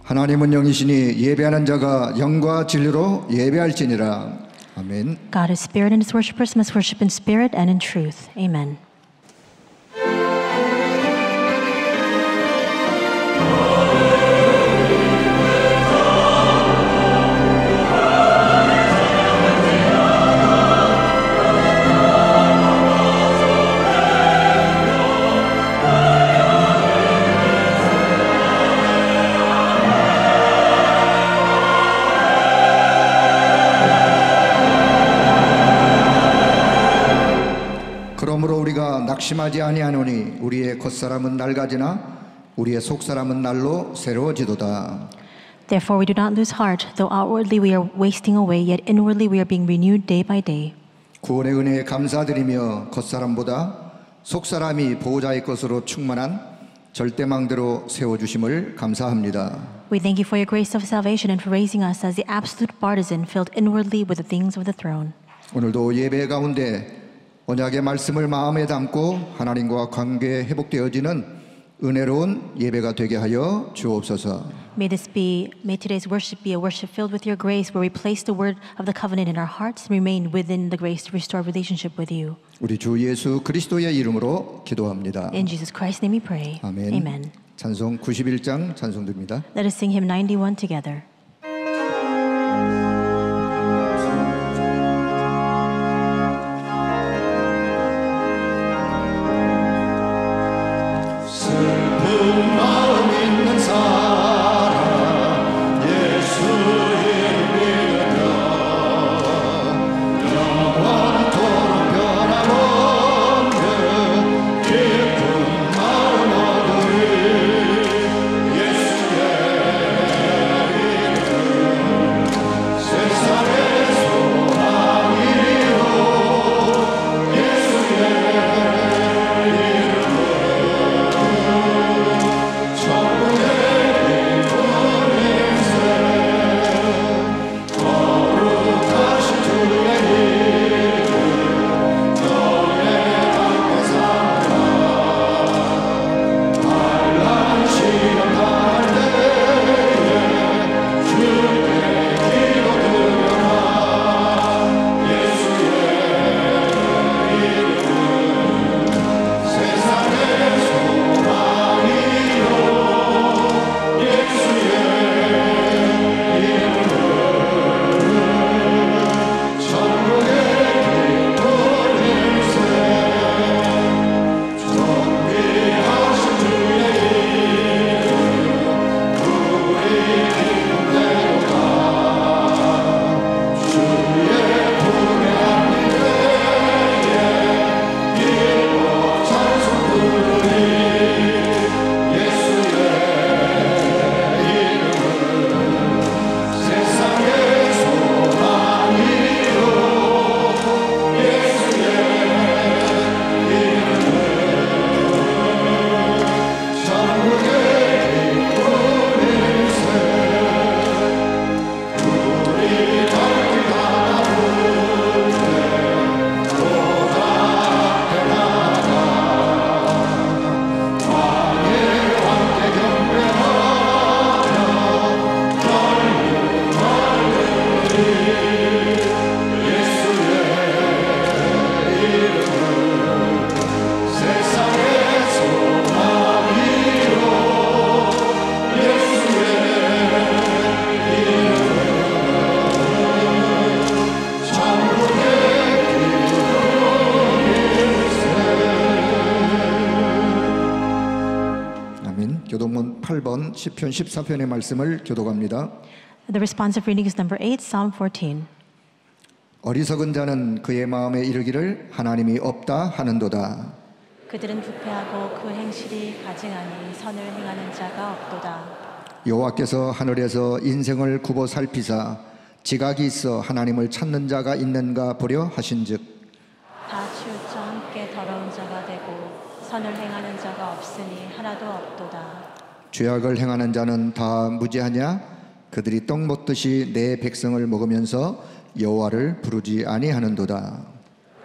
하나님은 영이시니 예배하는 자가 영과 진리로 예배할지니라. 아멘. God is spirit and his worshipers must worship in spirit and in truth. Amen. 그러므로 우리가 낙심하지 아니하노니 우리의 겉사람은 낡아지나 우리의 속사람은 날로 새로워지도다. Therefore we do not lose heart, though outwardly we are wasting away, yet inwardly we are being renewed day by day. 구원의 은혜에 감사드리며 겉사람보다 속사람이 보호자의 것으로 충만한 절대망대로 세워주심을 감사합니다. We thank you for your grace of salvation and for raising us as the absolute partisan filled inwardly with the things of the throne. 오늘도 예배 가운데 언약의 말씀을 마음에 담고 하나님과 관계 회복되어지는 은혜로운 예배가 되게 하여 주옵소서. May today's worship be a worship filled with your grace, where we place the word of the covenant in our hearts and remain within the grace to restore relationship with you. 우리 주 예수 그리스도의 이름으로 기도합니다. In Jesus Christ's name we pray. 아멘. Amen. 찬송 91장 찬송드립니다. Let us sing hymn 91 together. 마음 있는 사람 예수의 믿으며 영원토록 변함없는 기쁜 마음 얻으리. 예수의 이름 세상의 소망이요. 예수의 교독문 8번 시편 14편의 말씀을 교독합니다. The responsive reading is number 8, Psalm 14. 어리석은 자는 그의 마음에 이르기를 하나님이 없다 하는도다. 그들은 부패하고 그 행실이 가증하니 선을 행하는 자가 없도다. 여호와께서 하늘에서 인생을 굽어 살피사 지각이 있어 하나님을 찾는 자가 있는가 보려 하신즉 다 치우쳐 함께 더러운 자가 되고 선을 행하는 자가 없으니 하나도 없도다. 죄악을 행하는 자는 다 무지하냐? 그들이 떡 먹듯이 내 백성을 먹으면서 여호와를 부르지 아니하는도다.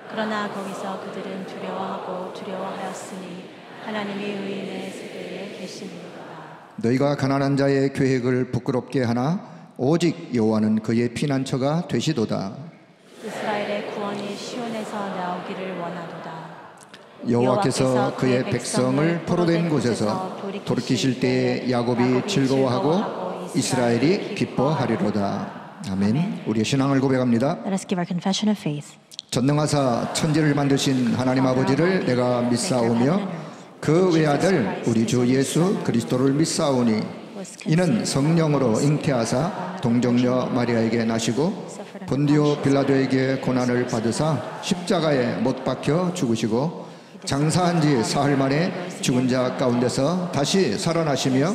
그러나 거기서 그들은 두려워하고 두려워하였으니 하나님이 의인의 세대에 계시니이다. 너희가 가난한 자의 계획을 부끄럽게 하나 오직 여호와는 그의 피난처가 되시도다. 이스라엘의 구원이 시온에서 나오기를 원하도다. 여호와께서 그의 백성을 포로된 곳에서 돌이키실 때에 야곱이 즐거워하고 이스라엘이 기뻐하리로다. 아멘. 우리의 신앙을 고백합니다. Let us give our confession of faith. 전능하사 천지를 만드신 하나님 아버지를 내가 믿사오며 그 외아들 우리 주 예수 그리스도를 믿사오니 이는 성령으로 잉태하사 동정녀 마리아에게 나시고 본디오 빌라도에게 고난을 받으사 십자가에 못 박혀 죽으시고 장사한 지 사흘 만에 죽은 자 가운데서 다시 살아나시며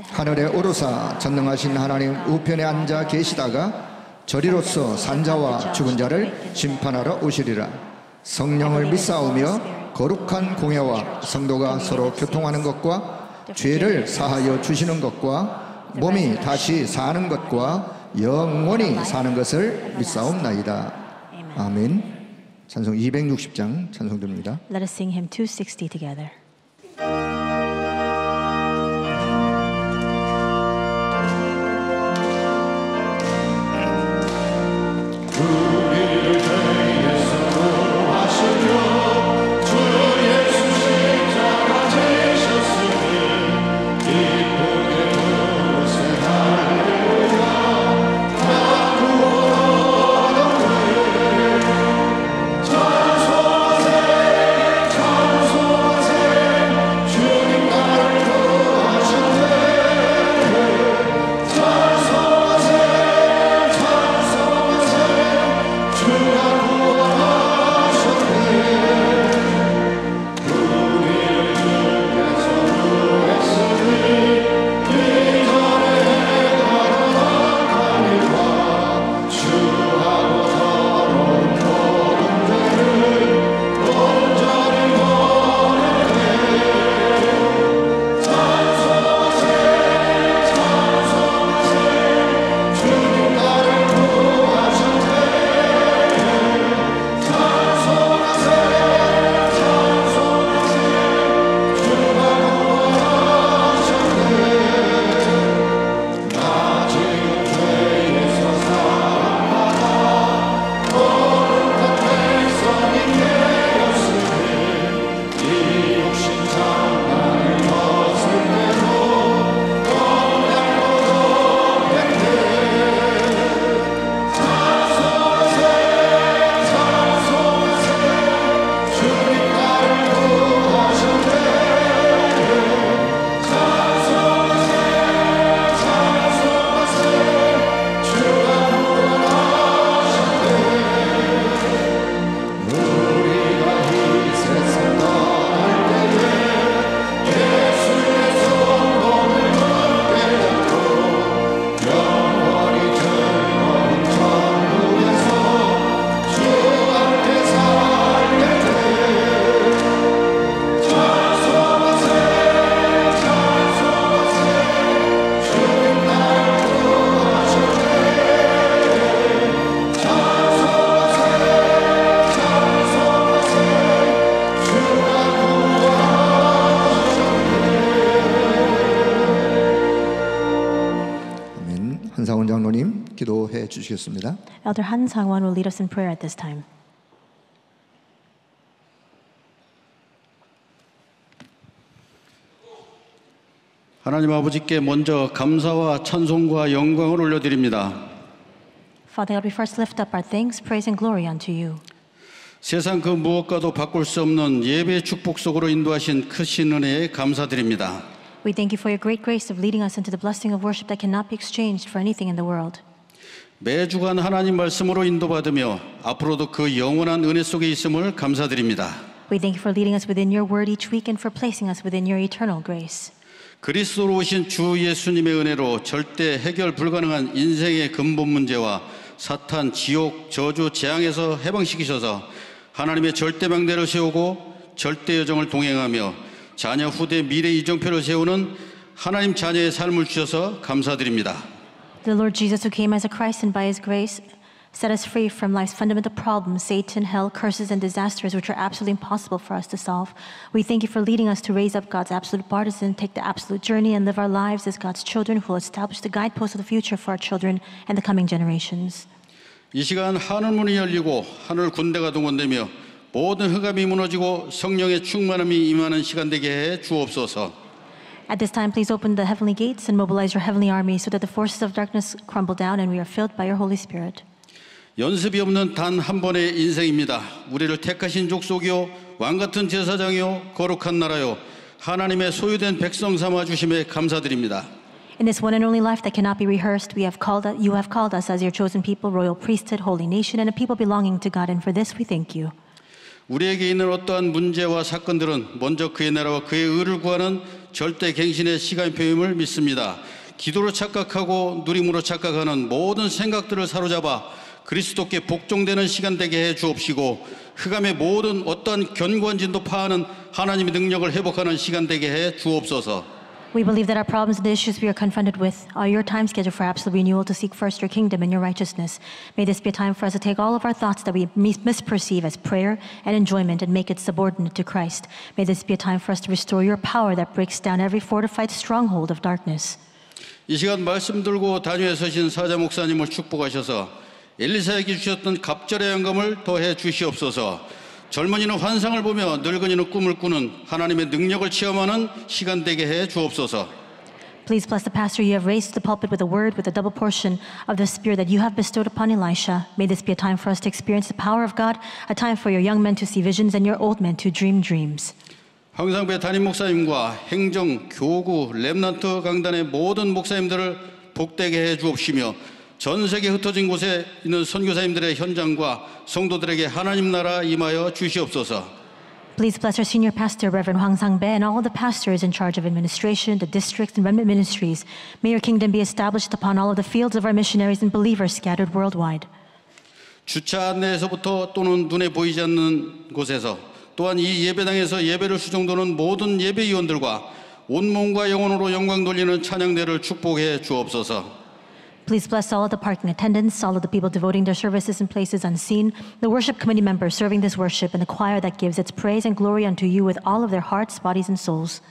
하늘에 오르사 전능하신 하나님 우편에 앉아 계시다가 저리로서 산자와 죽은 자를 심판하러 오시리라. 성령을 믿사오며 거룩한 공예와 성도가 서로 교통하는 것과 죄를 사하여 주시는 것과 몸이 다시 사는 것과 영원히 사는 것을 믿사옵나이다. 아멘. 찬송 260장 찬송드립니다. Let us sing hymn 260 together. 한상원 장로님 기도해 주시겠습니다. Elder Han Sang-won will lead us in prayer at this time. 하나님 아버지께 먼저 감사와 찬송과 영광을 올려드립니다. Father God, we first lift up our thanks, praise, and glory unto you. 세상 그 무엇과도 바꿀 수 없는 예배의 축복 속으로 인도하신 크신 은혜에 감사드립니다. We thank you for your great grace of leading us into the blessing of worship that cannot be exchanged for anything in the world. 매주간 하나님 말씀으로 인도받으며 앞으로도 그 영원한 은혜 속에 있음을 감사드립니다. We thank you for leading us within your word each week and for placing us within your eternal grace. 그리스도로 오신 주 예수님의 은혜로 절대 해결 불가능한 인생의 근본 문제와 사탄, 지옥, 저주, 재앙에서 해방시키셔서 하나님의 절대 망대를 세우고 절대 여정을 동행하며 자녀 후대 미래 이정표를 세우는 하나님 자녀의 삶을 주셔서 감사드립니다. The Lord Jesus, who came as a Christ and by His grace Set us free from life's fundamental problems, Satan, hell, curses, and disasters which are absolutely impossible for us to solve. We thank you for leading us to raise up God's absolute partisan, take the absolute journey, and live our lives as God's children who will establish the guideposts of the future for our children and the coming generations. 이 시간 하늘문이 열리고 하늘 군대가 동원되며 모든 흑암이 무너지고 성령의 충만함이 임하는 시간 되게 해 주옵소서. At this time, please open the heavenly gates and mobilize your heavenly army so that the forces of darkness crumble down and we are filled by your Holy Spirit. 연습이 없는 단 한 번의 인생입니다. 우리를 택하신 족속이요 왕같은 제사장이요 거룩한 나라요 하나님의 소유된 백성 삼아 주심에 감사드립니다. In this one and only life that cannot be rehearsed, you have called us as your chosen people, royal priesthood, holy nation, and a people belonging to God, and for this we thank you. 우리에게 있는 어떠한 문제와 사건들은 먼저 그의 나라와 그의 의를 구하는 절대 갱신의 시간표임을 믿습니다. 기도로 착각하고 누림으로 착각하는 모든 생각들을 사로잡아 그리스도께 복종되는 시간 되게 해 주옵시고 흑암의 모든 어떠한 견고한 진도 파하는 하나님의 능력을 회복하는 시간 되게 해 주옵소서. We believe that our problems and the issues we are confronted with are your time schedule for absolute renewal to seek first your kingdom and your righteousness. May this be a time for us to take all of our thoughts that we misperceive as prayer and enjoyment and make it subordinate to Christ. May this be a time for us to restore your power that breaks down every fortified stronghold of darkness. 이 시간 말씀 들고 단위에 서신 사자 목사님을 축복하셔서 엘리사에게 주셨던 갑절의 영감을 더해 주시옵소서. 젊은이는 환상을 보며 늙은이는 꿈을 꾸는 하나님의 능력을 체험하는 시간 되게 해 주옵소서. Please bless the pastor you have raised to the pulpit with a word with a double portion of the spirit that you have bestowed upon Elisha. May this be a time for us to experience the power of God, a time for your young men to see visions and your old men to dream dreams. 황상배 담임 목사님과 행정, 교구, 렘넌트 강단의 모든 목사님들을 복되게 해 주옵시며 전 세계 흩어진 곳에 있는 선교사님들의 현장과 성도들에게 하나님 나라 임하여 주시옵소서. Please bless our senior pastor, Reverend Hwang Sang-bae, and all of the pastors in charge of administration, the districts, and remnant ministries. May your kingdom be established upon all of the fields of our missionaries and believers scattered worldwide. 주차 안내에서부터 또는 눈에 보이지 않는 곳에서 또한 이 예배당에서 예배를 수종도는 모든 예배위원들과 온몸과 영혼으로 영광 돌리는 찬양대를 축복해 주옵소서. Please bless all of the parking attendants, all of the people devoting their services in places unseen, the worship committee members serving this worship, and the choir that gives its praise and glory unto you with all of their hearts, bodies, and souls.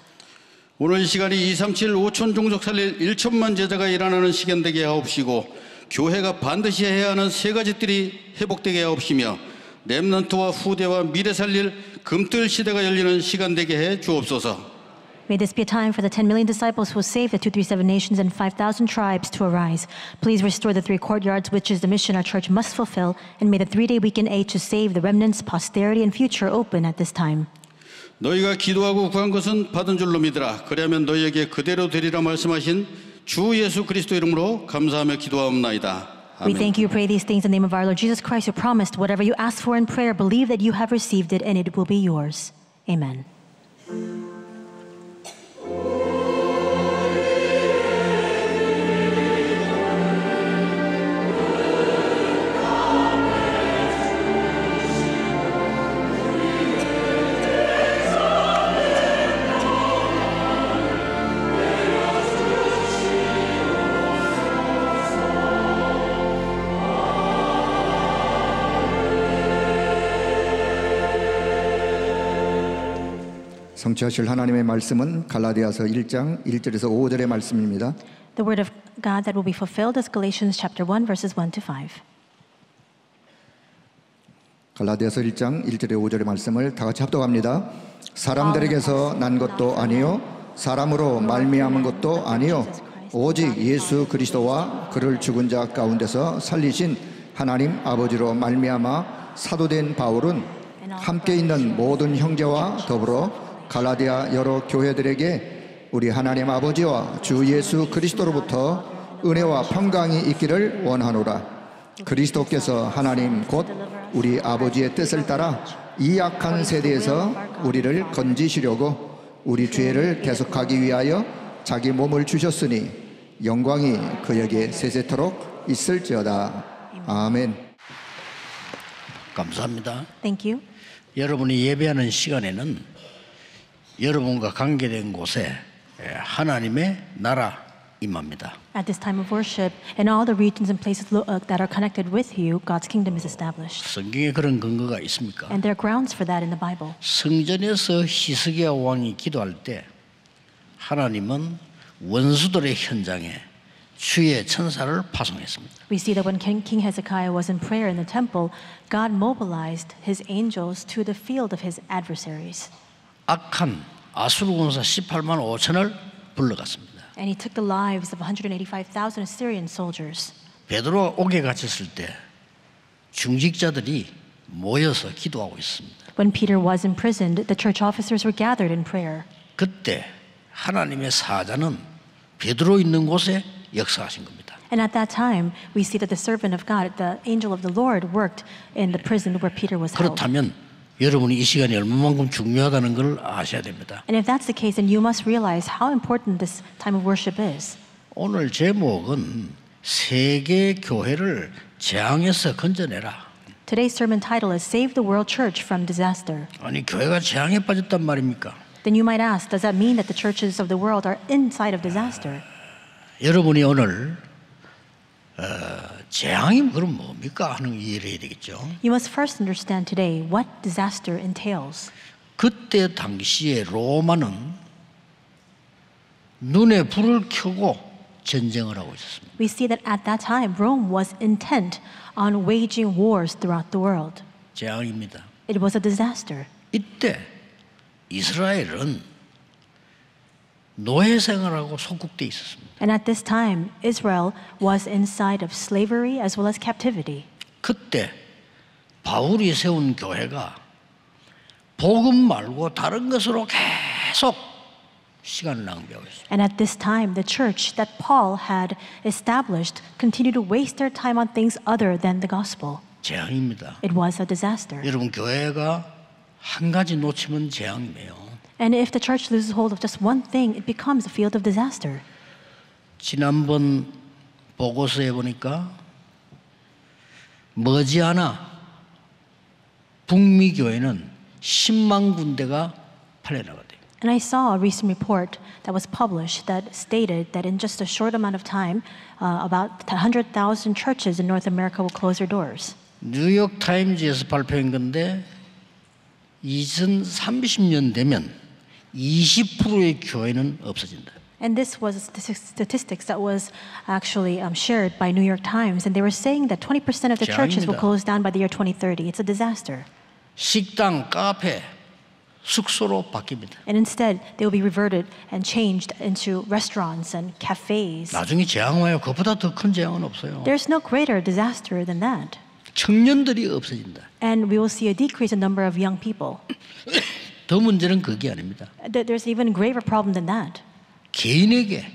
오늘 이 시간이 237 5천 종족 살릴 1천만 제자가 일어나는 시간 되게 하옵시고 교회가 반드시 해야 하는 세 가지 뜰이 회복되게 하옵시며 렘넌트와 후대와 미래 살릴 금뜰 시대가 열리는 시간 되게 해 주옵소서. May this be a time for the 10 million disciples who will save the 237 nations and 5,000 tribes to arise. Please restore the 3 courtyards, which is the mission our church must fulfill, and may the 3-day weekend aid to save the remnants, posterity, and future open at this time. 너희가 기도하고 구한 것은 받은 줄로 믿으라. 그리하면 너희에게 그대로 되리라 말씀하신 주 예수 그리스도 이름으로 감사하며 기도하옵나이다. We thank you, pray these things in the name of our Lord Jesus Christ, who promised, whatever you ask for in prayer, believe that you have received it, and it will be yours. Amen. 성취하실 하나님의 말씀은 갈라디아서 1장 1절에서 5절의 말씀입니다. The word of God that will be fulfilled is Galatians chapter 1 verses 1 to 5. 갈라디아서 1장 1절에 5절의 말씀을 다 같이 합독합니다. 사람들에게서 난 것도 아니요 사람으로 말미암은 것도 아니요 오직 예수 그리스도와 그를 죽은 자 가운데서 살리신 하나님 아버지로 말미암아 사도된 바울은 함께 있는 모든 형제와 더불어 갈라디아 여러 교회들에게 우리 하나님 아버지와 주 예수 그리스도로부터 은혜와 평강이 있기를 원하노라. 그리스도께서 하나님 곧 우리 아버지의 뜻을 따라 이 악한 세대에서 우리를 건지시려고 우리 죄를 대속하기 위하여 자기 몸을 주셨으니 영광이 그에게 세세토록 있을지어다. 아멘. 감사합니다. Thank you. 여러분이 예배하는 시간에는 여러분과 관계된 곳에 하나님의 나라, 임합니다. At this time of worship, in all the regions and places that are connected with you, God's kingdom is established. 성경에 그런 근거가 있습니까? And there are grounds for that in the Bible. 성전에서 히스기야 왕이 기도할 때 하나님은 원수들의 현장에 주의 천사를 파송했습니다. We see that when King Hezekiah was in prayer in the temple, God mobilized his angels to the field of his adversaries. 악한 아수르 군사 18만 5천을 불러갔습니다. And he took the lives of 185,000 Assyrian soldiers. 베드로가 옥에 갇혔을 때 중직자들이 모여서 기도하고 있습니다. When Peter was imprisoned, the church officers were gathered in prayer. 그때 하나님의 사자는 베드로 있는 곳에 역사하신 겁니다. And at that time, we see that the servant of God, the angel of the Lord, worked in the prison where Peter was held. 그렇다면 여러분이 이 시간이 얼마만큼 중요하다는 걸 아셔야 됩니다. And if that's the case, then you must realize how important this time of worship is. 오늘 제목은 세계 교회를 재앙에서 건져내라. Today's sermon title is Save the World Church from Disaster. 아니 교회가 재앙에 빠졌단 말입니까? Then you might ask, does that mean that the churches of the world are inside of disaster? 여러분이 오늘 재앙이 그럼 뭡니까 하는 이해를 해야 되겠죠. You must first understand today what disaster entails. 그때 당시에 로마는 눈에 불을 켜고 전쟁을 하고 있었습니다. We see that at that time, Rome was intent on waging wars throughout the world. 재앙입니다. It was a disaster. 이때 이스라엘은 노예 생활하고 속국돼 있었습니다. And at this time, Israel was inside of slavery as well as captivity. 그때 바울이 세운 교회가 복음 말고 다른 것으로 계속 시간을 낭비하고 있어요. And at this time, the church that Paul had established continued to waste their time on things other than the gospel. 재앙입니다. It was a disaster. 여러분 교회가 한 가지 놓치면 재앙이에요. And if the church loses hold of just one thing, it becomes a field of disaster. 지난번 보고서에 보니까 머지않아 북미 교회는 10만 군데가 팔려나가대요. And I saw a recent report that was published that stated that in just a short amount of time, about 100,000 churches in North America will close their doors. 뉴욕 타임즈에서 발표한 건데 2030년 되면 20%의 교회는 없어진다. And this was statistics that was actually shared by New York Times, and they were saying that 20% of the churches will 재앙입니다. close down by the year 2030. It's a disaster. 식당, 카페, 숙소로 바뀝니다. And instead, they will be reverted and changed into restaurants and cafes. 나중에 재앙 와요. 그보다 더 큰 재앙은 없어요. There's no greater disaster than that. 청년들이 없어진다. And we will see a decrease in number of young people. 더 문제는 그게 아닙니다. There's even graver problem than that. 개인에게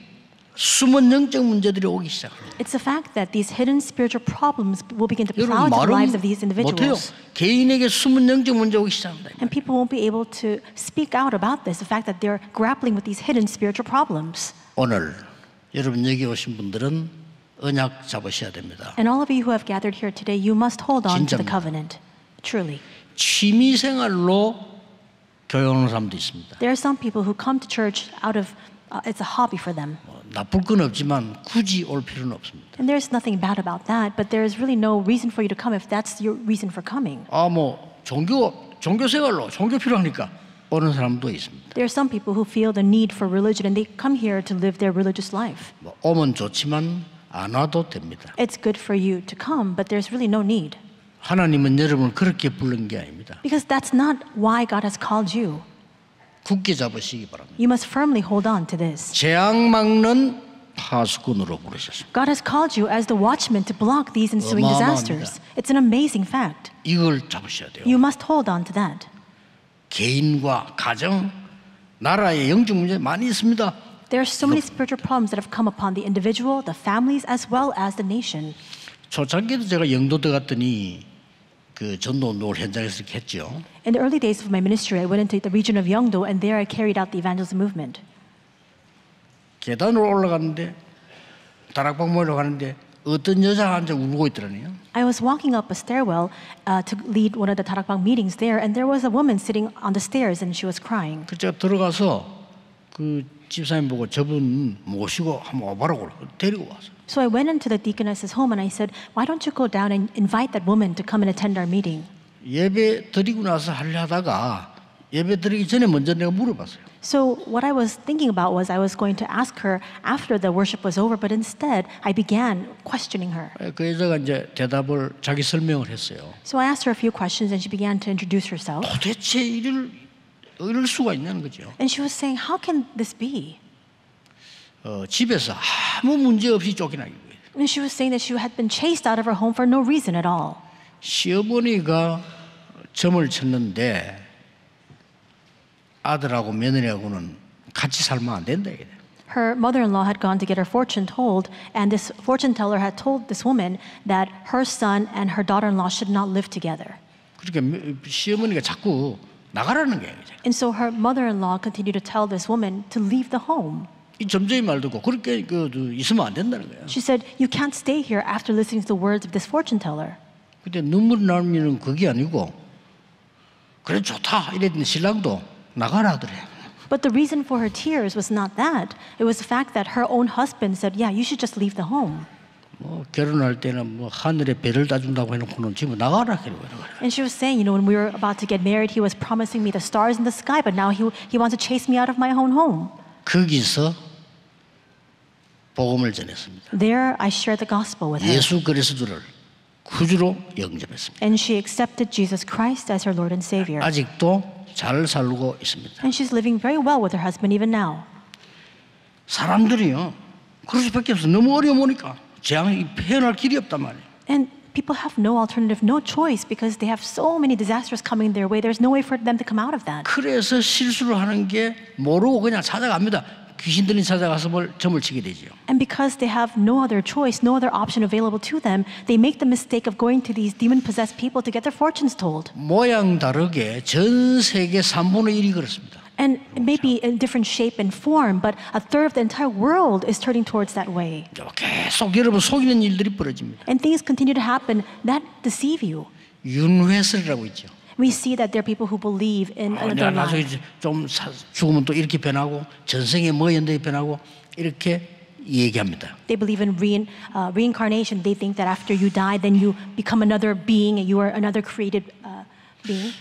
숨은 영적 문제들이 오기 시작합니다. It's the fact that these hidden spiritual problems will begin to 여러분 plow into the 말은 lives of these 못해요. individuals. 개인에게 숨은 영적 문제 오기 시작합니다. And people won't be able to speak out about this, the fact that they're grappling with these hidden spiritual problems. 오늘 여러분 여기 오신 분들은 언약 잡으셔야 됩니다. And all of you who have gathered here today, you must hold on to the 진짜입니다. covenant. Truly. 취미 생활로 교회 오는 사람도 있습니다. There are some people who come to church out of, it's a hobby for them. 나쁠 건 없지만 굳이 올 필요는 없습니다. And there's nothing bad about that, but there's really no reason for you to come if that's your reason for coming. 종교 생활로 종교 필요하니까 오는 사람도 있습니다. There are some people who feel the need for religion and they come here to live their religious life. 오면 좋지만 안 와도 됩니다. It's good for you to come, but there's really no need. 하나님은 여러분을 그렇게 부른 게 아닙니다. Because that's not why God has called you. 굳게 잡으시기 바랍니다. You must firmly hold on to this. 재앙 막는 파수꾼으로 부르셨습니다. God has called you as the watchman to block these ensuing disasters. It's an amazing fact. 이걸 잡으셔야 돼요. You must hold on to that. 개인과 가정, 나라의 영적 문제 많이 있습니다. There are so many spiritual problems that have come upon the individual, the families, as well as the nation. 초창기에도 제가 영도대 갔더니 그 전도 운동을 현장에서 이렇게 했죠. In the early days of my ministry, I went into the region of Yeongdo, and there I carried out the evangelism movement. 계단으로 올라가는데 다락방 모이러 가는데 어떤 여자가 앉아 울고 있더라니요. I was walking up a stairwell to lead one of the Tarakbang meetings there, and there was a woman sitting on the stairs, and she was crying. 그 제가 들어가서 그 집사님 보고 저분 모시고 한번 와보라고 데리고 왔어. So I went into the deaconess's home and I said, why don't you go down and invite that woman to come and attend our meeting? 예배 드리고 나서 하려다가 예배 드리기 전에 먼저 내가 물어봤어요. So what I was thinking about was I was going to ask her after the worship was over, but instead I began questioning her. 그 여자가 이제 대답을 자기 설명을 했어요. So I asked her a few questions and she began to introduce herself. 도대체 이럴 수가 있냐는 거죠. And she was saying, how can this be? 집에서 아무 문제 없이 쫓겨나기 위해 And she was saying that she had been chased out of her home for no reason at all. 시어머니가 점을 쳤는데 아들하고 며느리하고는 같이 살면 안 된다 이래. Her mother-in-law had gone to get her fortune told, and this fortune teller had told this woman that her son and her daughter-in-law should not live together. 그러니까 시어머니가 자꾸 나가라는 거예요. And so her mother-in-law continued to tell this woman to leave the home. 이 점쟁이 말 듣고 그렇게 있으면 안 된다는 거예요. She said, you can't stay here after listening to the words of this fortune teller. 근데 눈물 나는 일은 그게 아니고 그래 좋다 이랬더니 신랑도 나가라 하더래. But the reason for her tears was not that. It was the fact that her own husband said, yeah, you should just leave the home. 뭐 결혼할 때는 뭐 하늘에 별을 따준다고 해놓고는 지금 나가라 그러고. And she was saying, when we were about to get married, he was promising me the stars in the sky, but now he wants to chase me out of my own home. 거기서 복음을 전했습니다. There, I shared the gospel with her. 예수 그리스도를 구주로 영접했습니다. And she accepted Jesus Christ as her Lord and Savior. 아직도 잘 살고 있습니다. And she's living very well with her husband even now. 사람들이요 그럴 수밖에 없어. 너무 어려우니까 재앙이 헤어날 길이 없단 말이에요. And people have no alternative, no choice, because they have so many disasters coming their way. There's no way for them to come out of that. 그래서 실수를 하는 게 모르고 그냥 찾아갑니다. 귀신들이 찾아가서 점을 치게 되죠. And because they have no other choice, no other option available to them, they make the mistake of going to these demon-possessed people to get their fortunes told. 모양 다르게 전 세계 3분의 1이 그렇습니다. And it may be in different shape and form, but a third of the entire world is turning towards that way. 계속 여러분 속이는 일들이 벌어집니다. And things continue to happen that deceive you. 윤회설이라고 있죠. We see that there are people who believe in another 나중에 life. 좀 죽으면 또 이렇게 변하고 전생에 뭐였는데 변하고 이렇게 얘기합니다. They believe in reincarnation. They think that after you die, then you become another being, and you are another created being.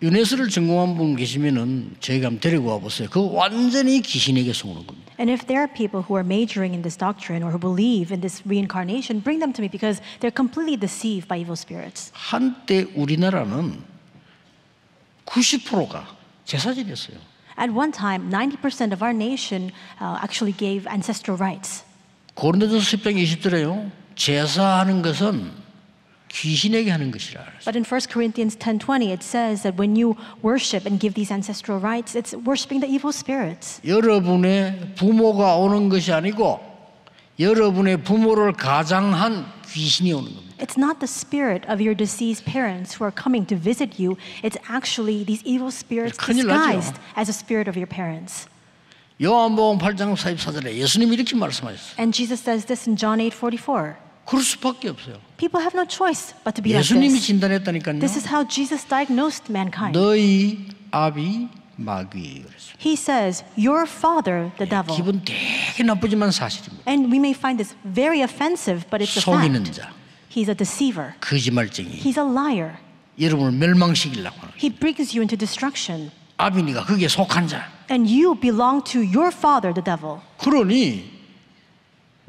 윤회설을 전공한 분 계시면은 저희가 한번 데리고 와 보세요. 그 완전히 귀신에게 속는 겁니다. And if there are people who are majoring in this doctrine or who believe in this reincarnation, bring them to me because they're completely deceived by evil spirits. 한때 우리나라는 90%가 제사지였어요. At one time, 90% of our nation actually gave ancestral rites. 고린도전서 10장 20절에요. 제사하는 것은 귀신에게 하는 것이라. But in 1 Corinthians 10:20, it says that when you worship and give these ancestral rites, it's worshiping the evil spirits. 여러분의 부모가 오는 것이 아니고 여러분의 부모를 가장한 귀신이 오는 겁니다. It's not the spirit of your deceased parents who are coming to visit you. It's actually these evil spirits 큰일 나죠. disguised as a spirit of your parents. 요한복음 8장 44절에 예수님이 이렇게 말씀하셨어요. And Jesus says this in John 8:44. 그럴 수밖에 없어요. People have no choice but to be like 예수님이 this. 진단했다니까요. This is how Jesus diagnosed mankind. 너희 아비 마귀 그랬어요. He says, your father, the devil. 기분 되게 나쁘지만 사실입니다. And we may find this very offensive, but it's a 속이는 fact. 자, He's a deceiver. 거짓말쟁이, He's a liar. 여러분을 멸망시키려고 하는 He brings you into destruction. 아비니가 그게 속한 자. And you belong to your father, the devil. 그러니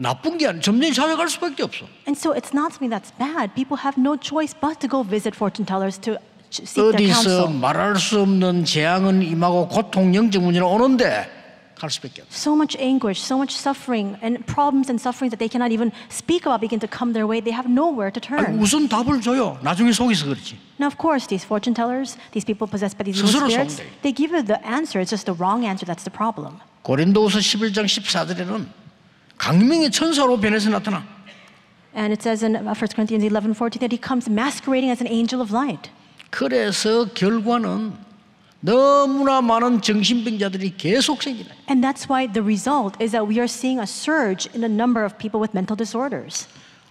나쁜 게 아니라 점쟁이 찾아갈 수밖에 없어. And so it's not something that's bad. People have no choice but to go visit fortune tellers to seek their 어디서 counsel. 말할 수 없는 재앙은 임하고 고통 영적 문제는 오는데 갈 수밖에 없어. So much anguish, so much suffering, and problems and sufferings that they cannot even speak about begin to come their way. They have nowhere to turn. 무슨 답을 줘요? 나중에 속이서 그렇지. Now, of course, these fortune tellers, these people possessed by these 스스로 evil spirits, 속는데. they give you the answer. It's just the wrong answer. That's the problem. 고린도후서 11장 14절에는 강림의 천사로 변해서 나타나. And it says in 1 Corinthians 11:14 that he comes masquerading as an angel of light. 그래서 결과는 너무나 많은 정신병자들이 계속 생기네. And that's why the result is that we are seeing a surge in the number of people with mental disorders.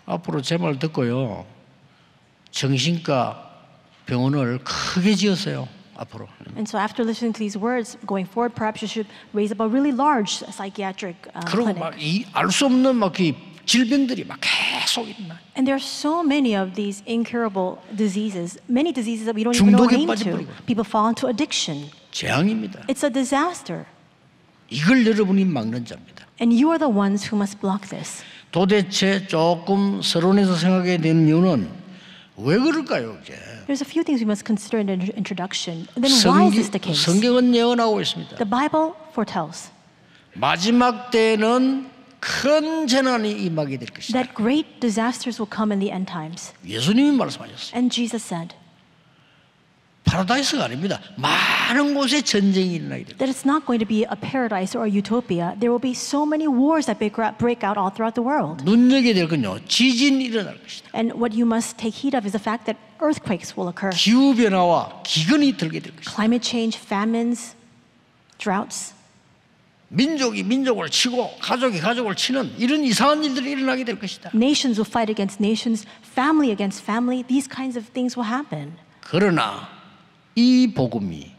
앞으로 제 말 듣고요. 정신과 병원을 크게 지었어요. 앞으로. And so after listening to these words, going forward, perhaps you should raise up a really large psychiatric 그리고 clinic. 막 알 수 없는 막 그 질병들이 막 계속 일어나. And there are so many of these incurable diseases, many diseases that we don't even know 중독에 name to. 빠져버리고. People fall into addiction. 재앙입니다. It's a disaster. 이걸 여러분이 막는 자입니다. And you are the ones who must block this. 도대체 조금 서론에서 생각해야 되는 이유는 왜 그럴까요? 이게 There's a few things we must consider in the introduction. And then why is this the case? 성경은 예언하고 있습니다. The Bible foretells 마지막 때에는 큰 재난이 임하게 될 것이다. that great disasters will come in the end times. 예수님이 말씀하셨어요. And Jesus said 파라다이스가 아닙니다. 많은 곳에 전쟁이 일어나게 됩니다. that it's not going to be a paradise or a utopia. There will be so many wars that break out all throughout the world. 눈여겨야 될 건요. 지진이 일어날 것이다. And what you must take heed of is the fact that earthquakes will occur. 기후변화와 기근이 들게 될 것이다. Climate change, famines, droughts. 민족이 민족을 치고 가족이 가족을 치는 이런 이상한 일들이 일어나게 될 것이다. Nations will fight against nations, family against family. These kinds of things will happen. 그러나 이 복음이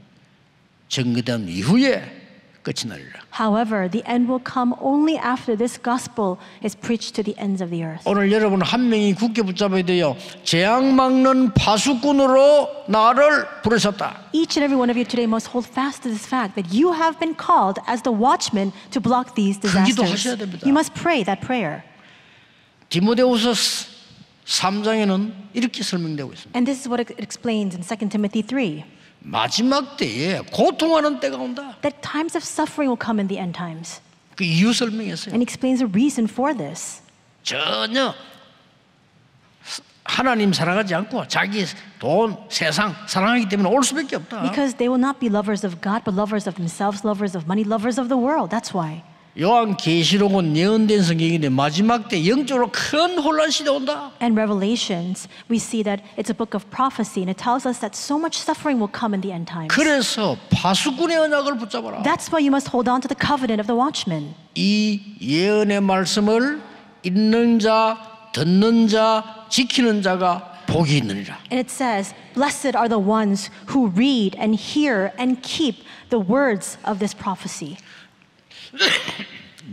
전개된 이후에 끝이 나리라. However, the end will come only after this gospel is preached to the ends of the earth. 오늘 여러분 한 명이 굳게 붙잡아야 돼요. 재앙 막는 파수꾼으로 나를 부르셨다. Each and every one of you today must hold fast to this fact that you have been called as the watchman to block these disasters. 기도하셔야 됩니다. You must pray that prayer. 디모데후서 3장에는 이렇게 설명되고 있습니다. And this is what it explains in 2 Timothy 3. 마지막 때에 고통하는 때가 온다. That times of suffering will come in the end times. 그 이유 설명했어요. And he explains the reason for this. 전혀 하나님 사랑하지 않고 자기 돈, 세상 사랑하기 때문에 올 수밖에 없다. Because they will not be lovers of God, but lovers of themselves, lovers of money, lovers of the world. That's why. 요한계시록은 예언된 성경인데 마지막 때 영적으로 큰 혼란 시대 온다. And Revelations, we see that it's a book of prophecy, and it tells us that so much suffering will come in the end times. 그래서 파수꾼의 언약을 붙잡아라. That's why you must hold on to the covenant of the watchman. 이 예언의 말씀을 읽는 자, 듣는 자, 지키는 자가 복이 있느니라. And it says, "Blessed are the ones who read and hear and keep the words of this prophecy."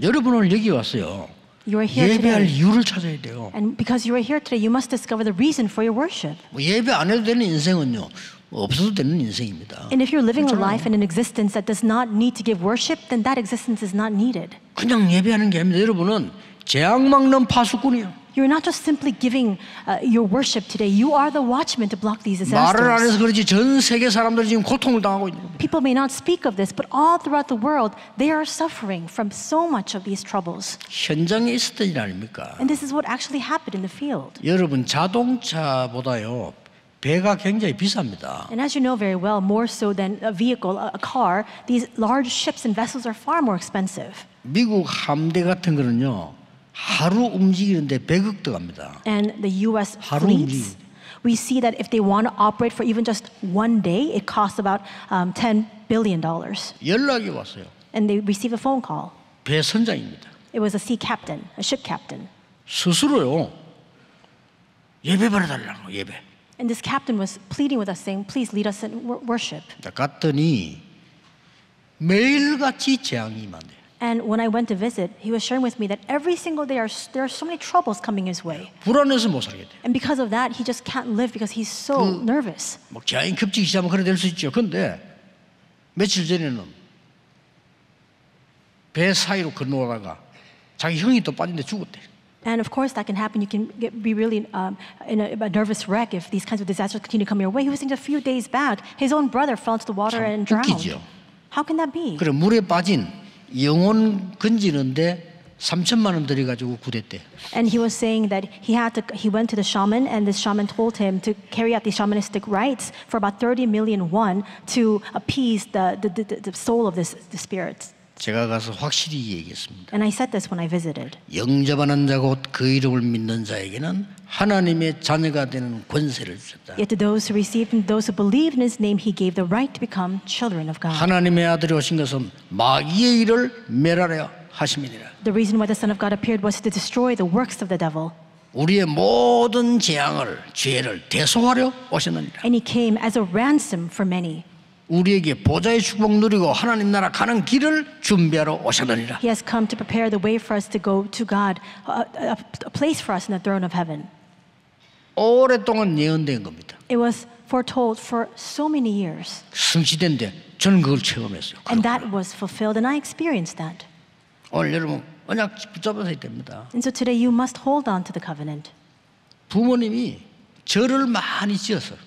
여러분 오늘 여기 왔어요. You are here 예배할 today. 이유를 찾아야 돼요. And because you are here today, you must discover the reason for your worship. 뭐 예배 안 해도 되는 인생은요, 없어도 되는 인생입니다. And if you're living a life and an existence that does not need to give worship, then that existence is not needed. 그냥 예배하는 게 아닙니다. 여러분은 재앙 막는 파수꾼이요. You're not just simply giving your worship today. You are the watchman to block these 말을 안 해서 disasters. 그렇지 전 세계 사람들이 지금 고통을 당하고 있는 겁니다. People may not speak of this, but all throughout the world, they are suffering from so much of these troubles. 현장에 있었던 일 아닙니까? And this is what actually happened in the field. 여러분 자동차보다요 배가 굉장히 비쌉니다. And as you know very well, more so than a vehicle, a car, these large ships and vessels are far more expensive. 미국 함대 같은 거는요 하루 움직이는데 100억 들어갑니다. And the U.S. 하루 fleets, we see that if they want to operate for even just one day, it costs about $10 billion. 연락이 왔어요. And they receive a phone call. 배 선장입니다. It was a sea captain, a ship captain. 스스로요 예배 받아달라고 예배. And this captain was pleading with us, saying, "Please lead us in worship." 갔더니 매일같이 재앙이 임한대요. And when I went to visit, he was sharing with me that every single day there are so many troubles coming his way. 불안해서 못 살게 돼요. And because of that, he just can't live because he's so nervous. 뭐 재앙이 급직히 시작하면 그래 될 수 있죠. 근데 며칠 전에는 배 사이로 건너다가 자기 형이 또 빠진데 죽었대. And of course, that can happen. You can be really in a nervous wreck if these kinds of disasters continue to come your way. He was saying a few days back, his own brother fell into the water and drowned. 웃기죠. How can that be? 그래 물에 빠진 영혼 건지는데 3천만 원 들여가지고 구했대. And he was saying that he went to the shaman, and this shaman told him to carry out these shamanistic rites for about 30 million won to appease the soul of the spirit. 제가 가서 확실히 얘기했습니다. And I said this when I visited. 영접하는 자 곧 그 이름을 믿는 자에게는 하나님의 자녀가 되는 권세를 주셨다. Yet to those who received him, those who believed in his name, he gave the right to become children of God. 하나님의 아들이 오신 것은 마귀의 일을 멸하려 하심이니라. The reason why the Son of God appeared was to destroy the works of the devil. 우리의 모든 재앙을 죄를 대속하려 오셨느니라. And he came as a ransom for many. 우리에게 보좌의 축복 누리고 하나님 나라 가는 길을 준비하러 오셨느니라. He has come to prepare the way for us to go to God, a place for us in the throne of heaven. 오랫동안 예언된 겁니다. It was foretold for so many years. 성취된데 저는 그걸 체험했어요. And that was fulfilled, and I experienced that. 오늘 여러분 언약 붙잡아야 됩니다. And so today you must hold on to the covenant. 부모님이 절을 많이 지었어요.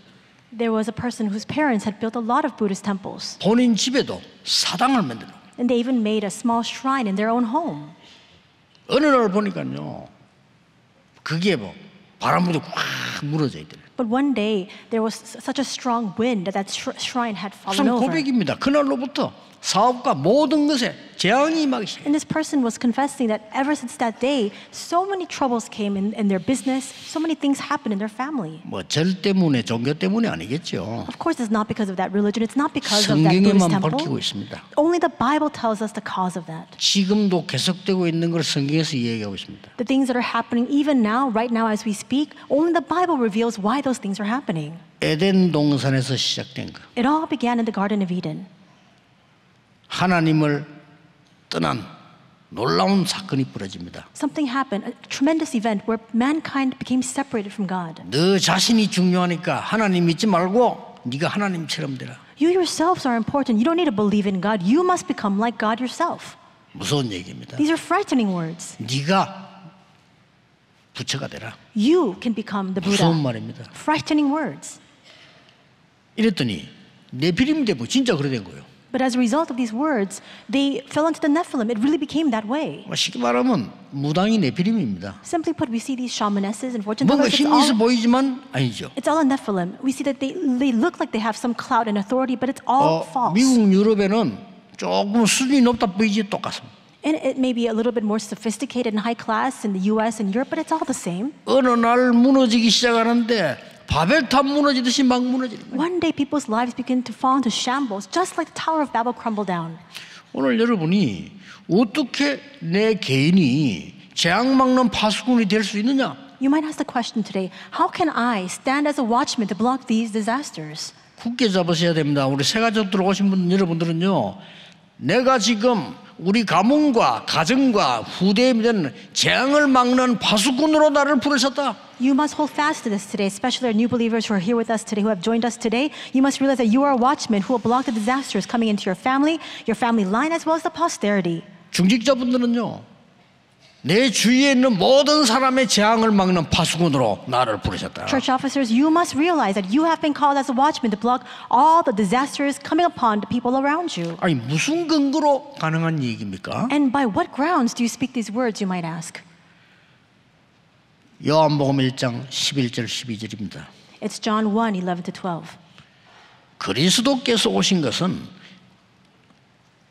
There was a person whose parents had built a lot of Buddhist temples. 본인 집에도 사당을 만들어. And they even made a small shrine in their own home. 어느 날 보니까요, 그게 뭐 바람 불고 확 무너져 있더래요. But one day there was such a strong wind that that shrine had fallen 무슨 over. 고백입니다. 그날로부터 사업과 모든 것에 재앙이 임하기 시작해요. And this person was confessing that ever since that day, so many troubles came in their business, so many things happened in their family. 뭐 절 때문에 종교 때문에 아니겠죠. Of course, it's not because of that religion. It's not because of that Buddhist 성경에만 temple. 밝히고 있습니다. Only the Bible tells us the cause of that. 지금도 계속되고 있는 걸 성경에서 이야기하고 있습니다. The things that are happening even now, right now as we speak, only the Bible reveals why those things are happening. 에덴 동산에서 시작된 거. It all began in the Garden of Eden. 하나님을 떠난 놀라운 사건이 벌어집니다. Something happened, a tremendous event where mankind became separated from God. 너 자신이 중요하니까 하나님 믿지 말고 네가 하나님처럼 되라. You yourselves are important. You don't need to believe in God. You must become like God yourself. 무서운 얘기입니다. These are frightening words. 네가 부처가 되라. You can become the 무서운 Buddha. 말입니다. Frightening words. 이랬더니 네피림 되고 진짜 그래 된 거예요. But as a result of these words, they fell into the Nephilim. It really became that way. 쉽게 말하면 무당이 네피림입니다. Simply put, we see these shamanesses and fortune 뭔가 tellers. 힘이 있어 보이지만 아니죠. It's all a Nephilim. We see that they look like they have some clout and authority, but it's all false. 미국 유럽에는 조금 수준이 높다 보이지 똑같습니다. And it may be a little bit more sophisticated and high class in the US and Europe, but it's all the same. 어느 날 무너지기 시작하는데 바벨탑 무너지듯이 막 무너지는 거예요. One day people's lives begin to fall into shambles, just like the Tower of Babel crumbled down. 오늘 여러분이 어떻게 내 개인이 재앙 막는 파수꾼이 될 수 있느냐? You might ask the question today, how can I stand as a watchman to block these disasters? 굳게 잡으셔야 됩니다. 우리 새가족 들어오신 분 여러분들은요, 내가 지금 우리 가문과 가정과 후대에 되는 재앙을 막는 파수꾼으로 나를 부르셨다. You must hold fast to this today, especially our new believers who are here with us today, who have joined us today. You must realize that you are a watchman who will block the disasters coming into your family line, as well as the posterity. 중직자분들은요, 내 주위에 있는 모든 사람의 재앙을 막는 파수꾼으로 나를 부르셨다. Church officers, you must realize that you have been called as a watchman to block all the disasters coming upon the people around you. 아니 무슨 근거로 가능한 얘기입니까? And by what grounds do you speak these words, you might ask? 요한복음 1장 11절 12절입니다. It's John 1:11-12. 그리스도께서 오신 것은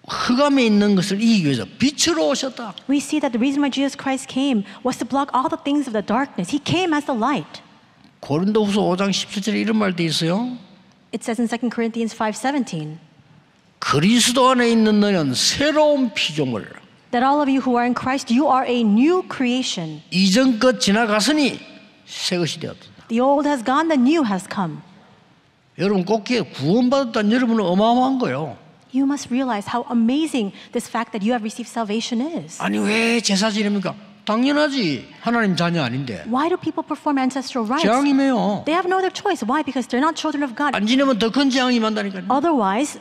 흑암에 있는 것을 이기기 위해서 빛으로 오셨다. We see that the reason why Jesus Christ came was to block all the things of the darkness. He came as the light. 고린도후서 5장 17절에 이런 말도 있어요. It says in 2 Corinthians 5:17 그리스도 안에 있는 너는 새로운 피조물. that all of you who are in Christ, you are a new creation. 이전 것 지나갔으니 새 것이 되었다. The old has gone, the new has come. 여러분 꼭기에 구원받았다는 여러분은 어마어마한 거예요. You must realize how amazing this fact that you have received salvation is. 아니 왜 제사 지냅니까? 당연하지. 하나님 자녀 아닌데. Why do people perform ancestral rites? 재앙이매요. They have no other choice. Why? Because they're not children of God. 안 지내면 더 큰 재앙이 만다니까요. Otherwise,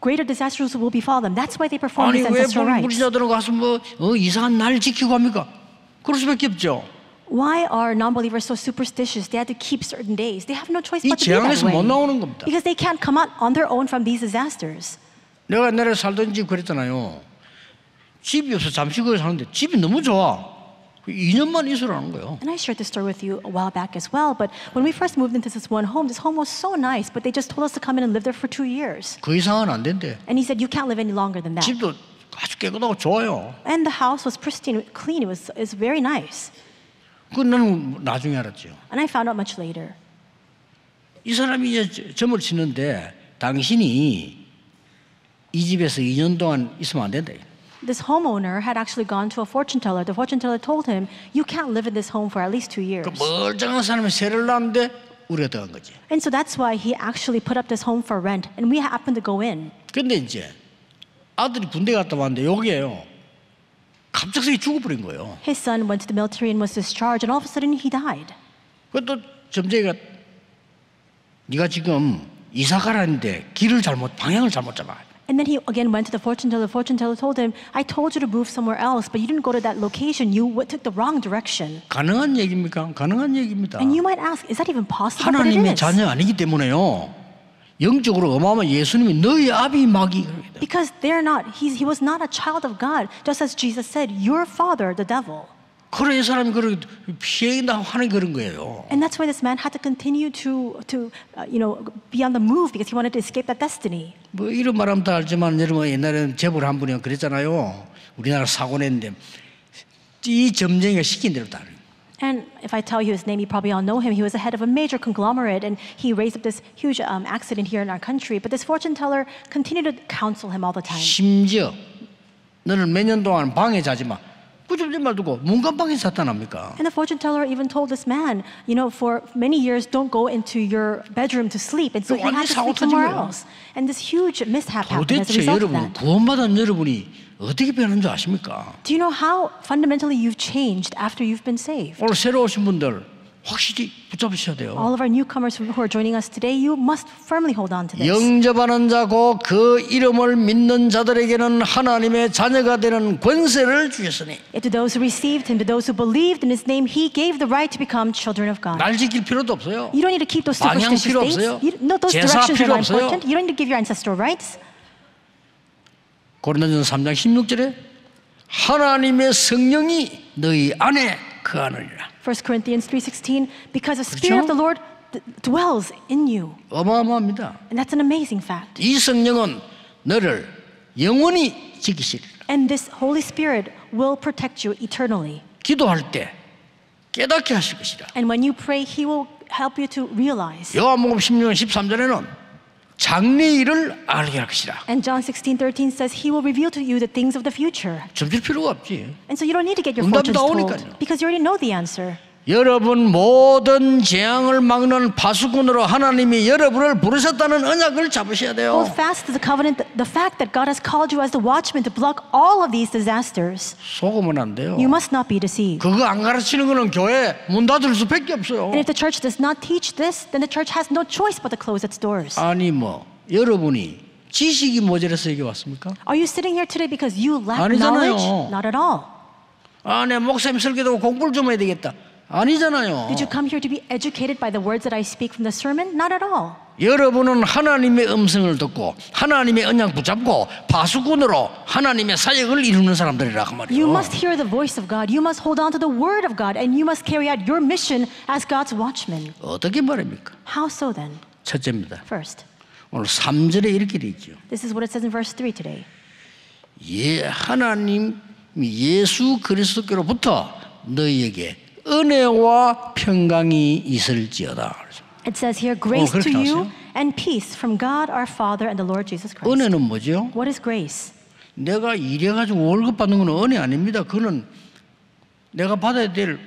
greater disasters will befall them. That's why they perform 아니 these 왜 ancestral rites. 불신자들은 가서 뭐 이상한 날 지키고 합니까? 그럴 수밖에 없죠. Why are non-believers so superstitious? They had to keep certain days. They have no choice 이 but to be that 재앙에서 못 way. 나오는 겁니다. Because they can't come out on their own from these disasters. 내가 옛날에 살던 집 그랬잖아요. 집이 없어 잠시 거기 사는데 집이 너무 좋아. 2년만 있으라는 거예요. And I shared this story with you a while back as well. But when we first moved into this one home was so nice. But they just told us to come in and live there for 2 years. 그 이상은 안 된대. And he said, you can't live any longer than that. 집도 아주 깨끗하고 좋아요. And the house was pristine, clean. It was very nice. 그건 나는 나중에 알았죠. And I found out much later. 이 사람이 이제 점을 치는데 당신이 이 집에서 2년 동안 있으면 안 된다. This homeowner had actually gone to a fortune teller. The fortune teller told him, you can't live in this home for at least 2 years. 그 멀쩡한 사람이 세를 낳는데 우리가 들어간 거지. And so that's why he actually put up this home for rent, and we happened to go in. 근데 이제 아들이 군대 갔다 왔는데 여기에요. 갑작스레 죽어버린 거예요. His son went to the military and was discharged, and all of a sudden he died. 그것도 점쟁이가 네가 지금 이사 가라는데 방향을 잘못 잡아. And then he again went to the fortune teller. The fortune teller told him, I told you to move somewhere else, but you didn't go to that location. You took the wrong direction. 가능한 얘기입니까? 가능한 얘기입니다. And you might ask, is that even possible? But it 하나님의 is. 자녀 아니기 때문에요. 영적으로 어마어마한 예수님이 너희 아비 마귀. Because they're not. He was not a child of God. Just as Jesus said, your father, the devil. 그래 이 사람이 그런 피해나 하는 그런 거예요. And that's why this man had to continue to be on the move because he wanted to escape that destiny. 뭐 이런 말하면 다 알지만 여러분 옛날에는 재벌 한 분이 그랬잖아요. 우리나라 사고 냈는데 이 점쟁이가 시킨 대로 다. And if I tell you his name, you probably all know him. He was the head of a major conglomerate, and he raised up this huge accident here in our country. But this fortune teller continued to counsel him all the time. 심지어 너는 몇 년 동안 방에 자지 마. 꾸준히 말 두고 문간방에 잤다납니까? And the fortune teller even told this man, for many years, don't go into your bedroom to sleep. And so he had to sleep somewhere else. And this huge mishap happened as a 도대체 result of 여러분 that. 구원받은 여러분이 어떻게 변한 줄 아십니까? Do you know how fundamentally you've changed after you've been saved? 오늘 새로 오신 분들 확실히 붙잡으셔야 돼요. All of our newcomers who are joining us today, you must firmly hold on to this. 영접하는 자고 그 이름을 믿는 자들에게는 하나님의 자녀가 되는 권세를 주셨으니 And to those who received him, to those who believed in his name, he gave the right to become children of God. 날 지킬 필요도 없어요. You don't need to keep those 방향 superstitious 필요 things. 없어요. No, those 제사 directions 필요 are not 없어요. important. You don't need to give your ancestral rights. 고린도전서 3장 16절에 하나님의 성령이 너희 안에 거하느니라. 1 Corinthians 3:16, because the Spirit of the Lord dwells in you. 어마어마합니다. And that's an amazing fact. 이 성령은 너를 영원히 지키시리라. And this Holy Spirit will protect you eternally. 기도할 때 깨닫게 하실 것이라. And when you pray, he will help you to realize. 요한복음 16장 13절에는 장래일을 알게 할 것이라. And John 16:13 says he will reveal to you the things of the future. 점칠 필요가 없지. And so you don't need to get your 응답이 fortunes told 나오니까요. because you already know the answer. 여러분 모든 재앙을 막는 파수꾼으로 하나님이 여러분을 부르셨다는 언약을 잡으셔야 돼요. Hold fast to the covenant, the fact that God has called you as the watchman to block all of these disasters. 속으면 안 돼요. You must not be deceived. 그거 안 가르치는 거는 교회 문 닫을 수밖에 없어요. And if the church does not teach this, then the church has no choice but to close its doors. 아니 뭐 여러분이 지식이 모자라서 여기 왔습니까? Are you sitting here today because you lack 아니잖아요. knowledge? Not at all. 아, 내 목사님 설교도 공부를 좀 해야 되겠다. 아니잖아요. Did you come here to be educated by the words that I speak from the sermon? Not at all. 여러분은 하나님의 음성을 듣고 하나님의 언약 붙잡고 파수꾼으로 하나님의 사역을 이루는 사람들이라 그 말이에요. You must hear the voice of God. You must hold on to the word of God, and you must carry out your mission as God's watchman. 어떻게 말입니까? How so then? 첫째입니다. First, 오늘 3절에 이렇게 돼 있죠. this is what it says in verse 3 today. 하나님 예수 그리스도께로부터 너희에게 은혜와 평강이 있을지어다. It says here, grace to 그렇게 you 나왔어요? and peace from God our Father and the Lord Jesus Christ. 은혜는 뭐죠? What is grace? 내가 일해가지고 월급 받는 건 은혜 아닙니다. 그거는 내가 받아야 될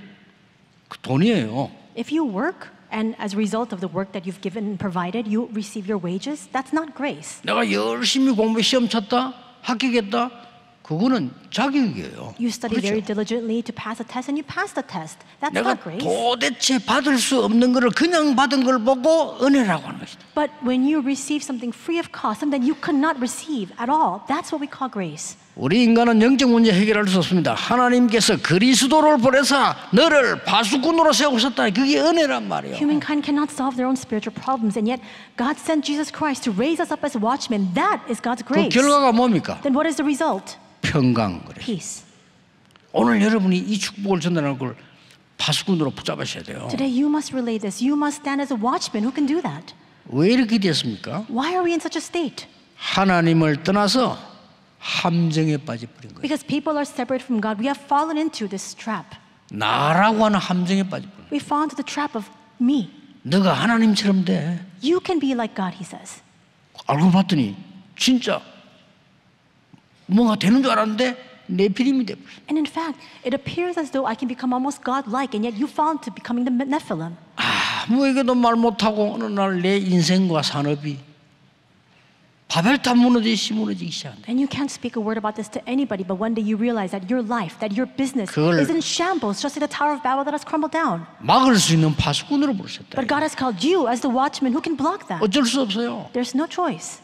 돈이에요. If you work and as a result of the work that you've given and provided, you receive your wages, that's not grace. 내가 열심히 공부 시험 쳤다, 합격했다, 그거는 자격이에요. You study very 그렇죠? diligently to pass a test and you pass the test. That's 내가 not grace. 도대체 받을 수 없는 거를 그냥 받은 걸 보고 은혜라고 하는 것이다. But when you receive something free of cost, something you could not receive at all, that's what we call grace. 우리 인간은 영적 문제 해결할 수 없습니다. 하나님께서 그리스도를 보내사 너를 파수꾼으로 세우셨다. 그게 은혜란 말이에요. Humankind cannot solve their own spiritual problems, and yet God sent Jesus Christ to raise us up as watchmen. That is God's 그 grace. 결과가 뭡니까? Then what is the result? 평강. 그래. Peace. 오늘 여러분이 이 축복을 전달하는 걸 파수꾼으로 붙잡으셔야 돼요. Today you must relay this. You must stand as a watchman who can do that. 왜 이렇게 됐습니까? Why are we in such a state? 하나님을 떠나서 함정에 빠져버린 거예요. Because people are separated from God. We have fallen into this trap. 나라고 하는 함정에 빠져버린 거예요. We fall into the trap of me. 너가 하나님처럼 돼. You can be like God, he says. 알고 봤더니 진짜 뭔가 되는 줄 알았는데 네피림이 돼버려. And in fact, it appears as though I can become almost God-like, and yet you fall into becoming the Nephilim. 아무에게도 말 못하고 어느 날 내 인생과 산업이 바벨탑 무너지기 시작한다. And you can't speak a word about this to anybody, but one day you realize that your life, that your business 그걸 is in shambles, just like the Tower of Babel that has crumbled down. 막을 수 있는 파수꾼으로 부르셨다. But God has called you as the watchman who can block that. 어쩔 수 없어요. There's no choice.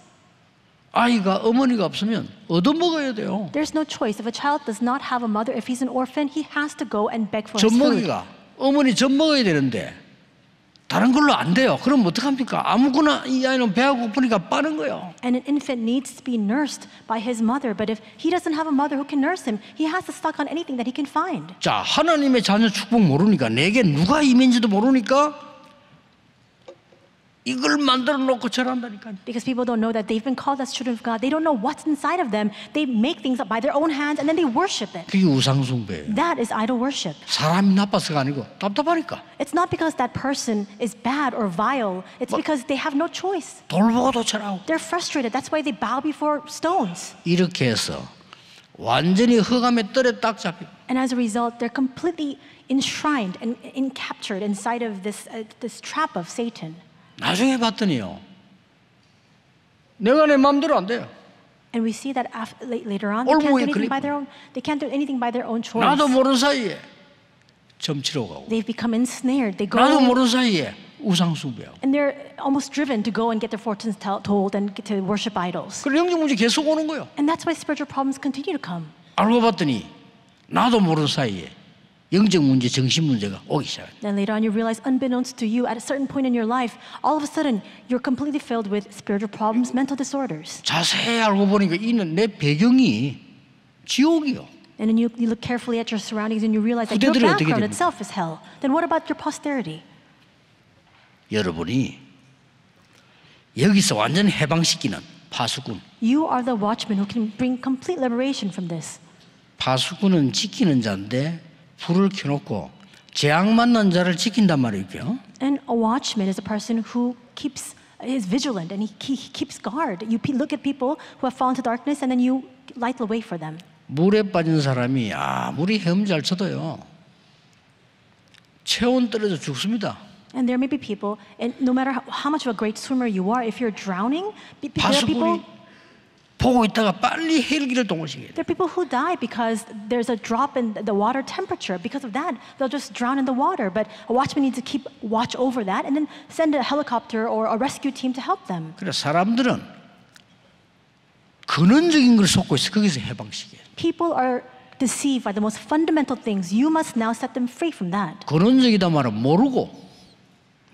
아이가 어머니가 없으면 얻어먹어야 돼요. There's no choice. If a child does not have a mother, if he's an orphan, he has to go and beg for his food. 젖먹이가 어머니 젖먹어야 되는데 다른 걸로 안 돼요. 그럼 어떡합니까? 아무거나 이 아이는 배가 고프니까 빠는 거예요. And an infant needs to be nursed by his mother, but if he doesn't have a mother who can nurse him, he has to suck on anything that he can find. 자, 하나님의 자녀 축복 모르니까 내게 누가 임인지도 모르니까 이걸 만들어 놓고 절한다니까요. Because people don't know that they've been called as children of God. They don't know what's inside of them. They make things up by their own hands and then they worship it. 그게 우상숭배예요. That is idol worship. 사람이 나빠서가 아니고 답답하니까. It's not because that person is bad or vile. It's because they have no choice. 돌 보고 도찰하고. They're frustrated. That's why they bow before stones. 이렇게 해서 완전히 흑암의 뜰에 딱 잡히고. And as a result, they're completely enshrined and captured inside of this trap of Satan. 나중에 봤더니요, 내가 내 마음대로 안 돼요. And we see that later on, they can't do anything by their own. They can't do anything by their own choice. 나도 모르는 사이에 점치러 가고, They've become ensnared. They go. 나도 모르는 사이에 우상숭배하고. And they're almost driven to go and get their fortunes told and get to worship idols. 그리고 영적 문제 계속 오는 거예요. And that's why spiritual problems continue to come. 알고 봤더니 나도 모르는 사이에 영적 문제, 정신 문제가 오기 시작해요. Then later on, you realize, unbeknownst to you, at a certain point in your life, all of a sudden, you're completely filled with spiritual problems, mental disorders. 자세히 알고 보니까 이는 내 배경이 지옥이요. And then you look carefully at your surroundings and you realize that your 후대들이 어떻게 background 됩니까? itself is hell. Then what about your posterity? 여러분이 여기서 완전 해방시키는 파수꾼. You are the watchman who can bring complete liberation from this. 파수꾼은 지키는 자인데 불을 켜놓고 재앙 만난 자를 지킨단 말이죠. And a watchman is a person who is vigilant and he keeps guard. You look at people who have fallen to darkness and then you light the way for them. 물에 빠진 사람이 아무리 헤엄 잘 쳐도요, 체온 떨어져 죽습니다. And there may be people, and no matter how much of a great swimmer you are, if you're drowning, there are people. 보고 있다가 빨리 헬기를 동원시켜야 돼. There are people who die because there's a drop in the water temperature. Because of that, they'll just drown in the water. But a watchman needs to keep watch over that and then send a helicopter or a rescue team to help them. 그래 사람들은 근원적인 걸 속고 있어. 거기서 해방시켜야 돼. People are deceived by the most fundamental things. You must now set them free from that. 근원적이다 말은 모르고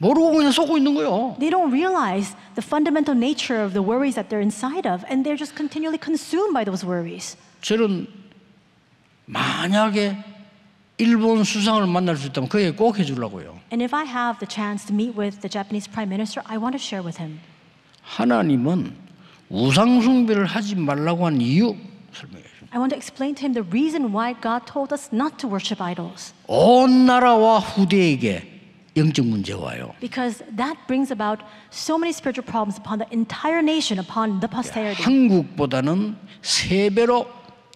그냥 속고 있는 거예요. They don't realize the fundamental nature of the worries that they're inside of, and they're just continually consumed by those worries. 저는 만약에 일본 수상을 만날 수 있다면 그에게 꼭 해주려고요. And if I have the chance to meet with the Japanese Prime Minister, I want to share with him. 하나님은 우상숭배를 하지 말라고 한 이유 설명해 줍니다. I want to explain to him the reason why God told us not to worship idols. 온 나라와 후대에게 영적 문제가 와요. Because that brings about so many spiritual problems upon the entire nation, upon the posterity. 한국보다는 3배로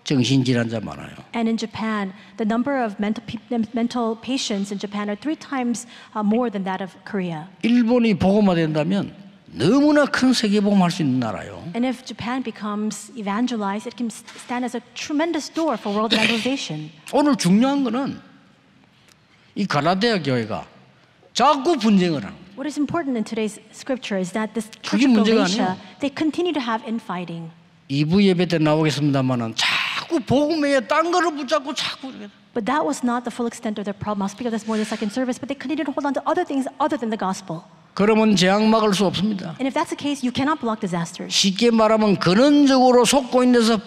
정신질환자 많아요. And in Japan, the number of mental patients in Japan are 3 times more than that of Korea. 일본이 복음화된다면 너무나 큰 세계복음할 수 있는 나라요. And if Japan becomes evangelized, it can stand as a tremendous door for world evangelization. 오늘 중요한 거는 이 갈라디아 교회가 자꾸 분쟁을 하는 거예요. What is important in today's scripture is that this church 그게 of 문제가 Galatia, 아니에요. they continue to have infighting. 2부 예배 때 나오겠습니다만은 자꾸 복음에 딴 거를 붙잡고 자꾸 이렇게. But that was not the full extent of their problem. I'll speak of this more in the second service, but they continued to hold on to other things other than the gospel. 그러면 재앙 막을 수 없습니다. And if that's the case, you cannot block disasters. 쉽게 말하면 근원적으로 속고 있는 데서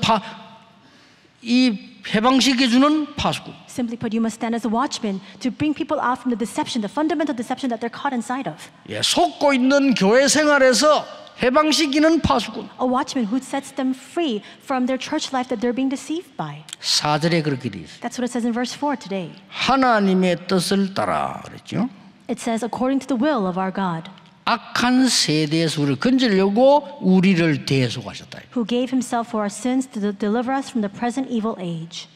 이 해방시켜주는 파수꾼. Simply put, you must stand as a watchman to bring people out from the deception, the fundamental deception that they're caught inside of. 예, 속고 있는 교회 생활에서 해방시키는 파수꾼. A watchman who sets them free from their church life that they're being deceived by. 4절에 그렇게 돼 있어요. That's what it says in verse 4 today. 하나님의 뜻을 따라 그랬죠. It says, according to the will of our God, 악한 세대에서 우리를 건지려고 우리를 대속하셨다. who gave himself for our sins to deliver us from the present evil age.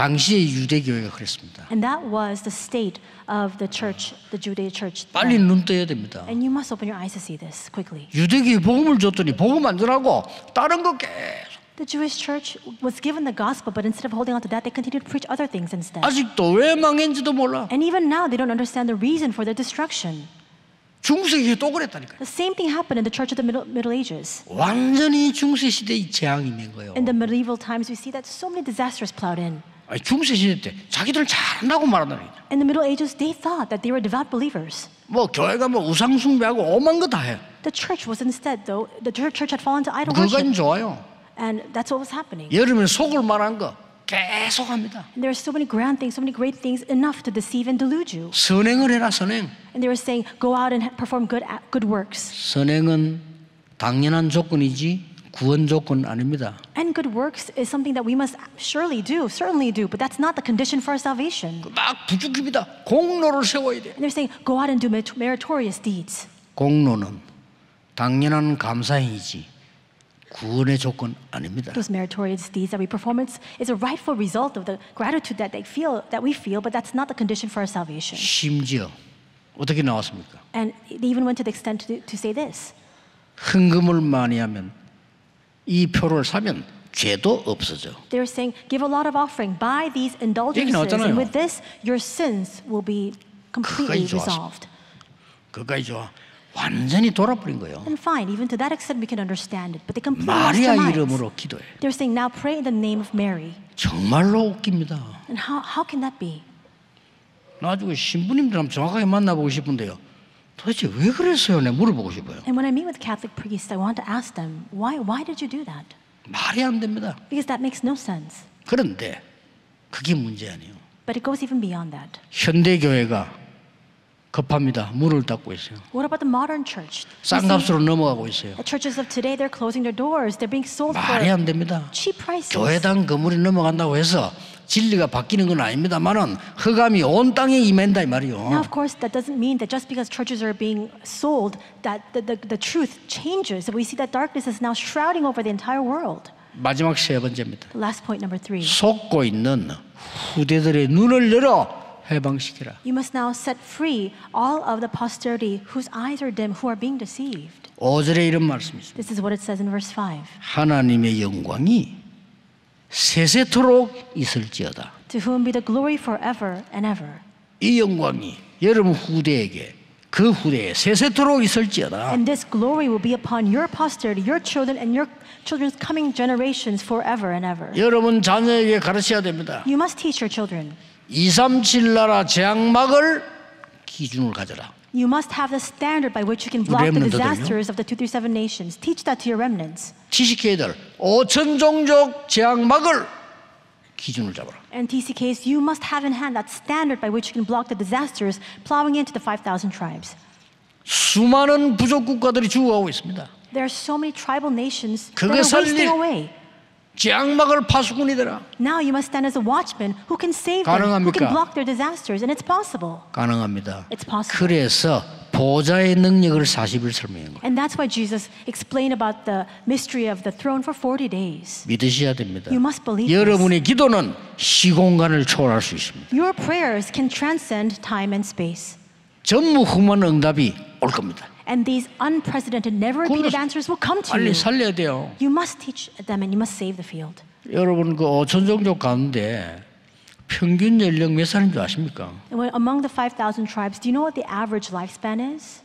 당시의 유대 교회가 그랬습니다. And that was the state of the church, the Judaic church. 빨리 눈 떠야 됩니다. And you must open your eyes to see this quickly. 유대교회 복음을 줬더니 복음 안 전하고 다른 거 계속. The Jewish church was given the gospel, but instead of holding on to that, they continued to preach other things instead. 아직도 왜 망했는지도 몰라. And even now, they don't understand the reason for their destruction. 중세기에 또 그랬다니까요. The same thing happened in the church of the Middle Ages. 완전히 중세 시대의 재앙이 있는 거예요. In the medieval times, we see that so many disasters plowed in. 아니, 중세 시대 때 자기들은 잘한다고 말한다는 거죠. In the Middle Ages, they thought that they were devout believers. 뭐 교회가 뭐 우상 숭배하고 오만 거 다 해. The church was instead, though, the church had fallen to idol 그건 worship. 좋아요. And that's what was happening. 여름에 속을 만한 거 계속 합니다. And there are so many grand things, so many great things, enough to deceive and delude you. 선행을 해라 선행. And they were saying, go out and perform good works. 선행은 당연한 조건이지 구원 조건 아닙니다. And good works is something that we must surely do, certainly do, but that's not the condition for our salvation. 막 부축입니다. 공로를 세워야 돼. And they're saying, go out and do meritorious deeds. 공로는 당연한 감사행위지 구원의 조건 아닙니다. Those meritorious deeds that we perform is a rightful result of the gratitude that we feel, but that's not the condition for our salvation. 심지어 어떻게 나왔습니까? And they even went to the extent to say this. 헌금을 많이 하면 이 표를 사면 죄도 없어져. They're saying, give a lot of offering, buy these indulgences, and with this, your sins will be completely resolved. 그까지 좋아. 완전히 돌아버린 거예요. And fine, even to that extent we can understand it, but they completely lost their 마리아 minds. 이름으로 기도해. They're saying, now pray in the name of Mary. 정말로 웃깁니다. And how can that be? 나중에 신부님들 한번 정확하게 만나보고 싶은데요. 도대체 왜 그랬어요? 내가 물어보고 싶어요. And when I meet with Catholic priests, I want to ask them, why did you do that? 말이 안 됩니다. Because that makes no sense. 그런데 그게 문제 아니에요. But it goes even beyond that. 현대 교회가 급합니다. 문을 닫고 있어요. What about the modern church? 싼값으로 넘어가고 있어요. The churches of today, they're closing their doors. They're being sold 말이 for 안 됩니다. cheap prices. 교회당 건물이 넘어간다고 해서 진리가 바뀌는 건 아닙니다만은 흑암이 온 땅에 임한다 이 말이요. Now, of course, that doesn't mean that just because churches are being sold, that the truth changes. We see that darkness is now shrouding over the entire world. 마지막 세 번째입니다. Last point, number 3. 속고 있는 후대들의 눈을 열어 해방시키라. You must now set free all of the posterity whose eyes are dim, who are being deceived. 5절에 이런 말씀이 있습니다. This is what it says in verse 5. 하나님의 영광이 세세토록 있을지어다. To whom be the glory forever and ever. 이 영광이 여러분 후대에게 그 후대에 세세토록 있을지어다. And this glory will be upon your posterity, your children, and your children's coming generations forever and ever. 여러분 자녀에게 가르쳐야 됩니다. You must teach your children. 237 나라 재앙막을 기준을 가져라. You must have the standard by which you can block the disasters of the 237 nations. Teach that to your remnants. TCK들 5천 종족 재앙막을 기준을 잡아라. And TCKs, you must have in hand that standard by which you can block the disasters plowing into the 5,000 tribes. 수많은 부족 국가들이 죽어가고 있습니다. There are so many tribal nations that 그거 are wasting 살릴 away. 재앙막을 파수꾼이 되라. Now you must stand as a watchman who can save them, who 가능합니까? can block their disasters, and it's possible. 가능합니다. It's possible. 그래서 보좌의 능력을 40일 설명한 거예요. And that's why Jesus explained about the mystery of the throne for 40 days. 믿으셔야 됩니다. You must believe 여러분의 기도는 시공간을 초월할 수 있습니다. Your prayers can transcend time and space. 전무후무한 응답이 올 겁니다. And these unprecedented, never repeated answers will come to 빨리 you. 살려야 돼요. You must teach them and you must save the field. 여러분 그 5천 종족 가운데 평균 연령 몇 살인 줄 아십니까? Among the 5,000 tribes, do you know what the average lifespan is?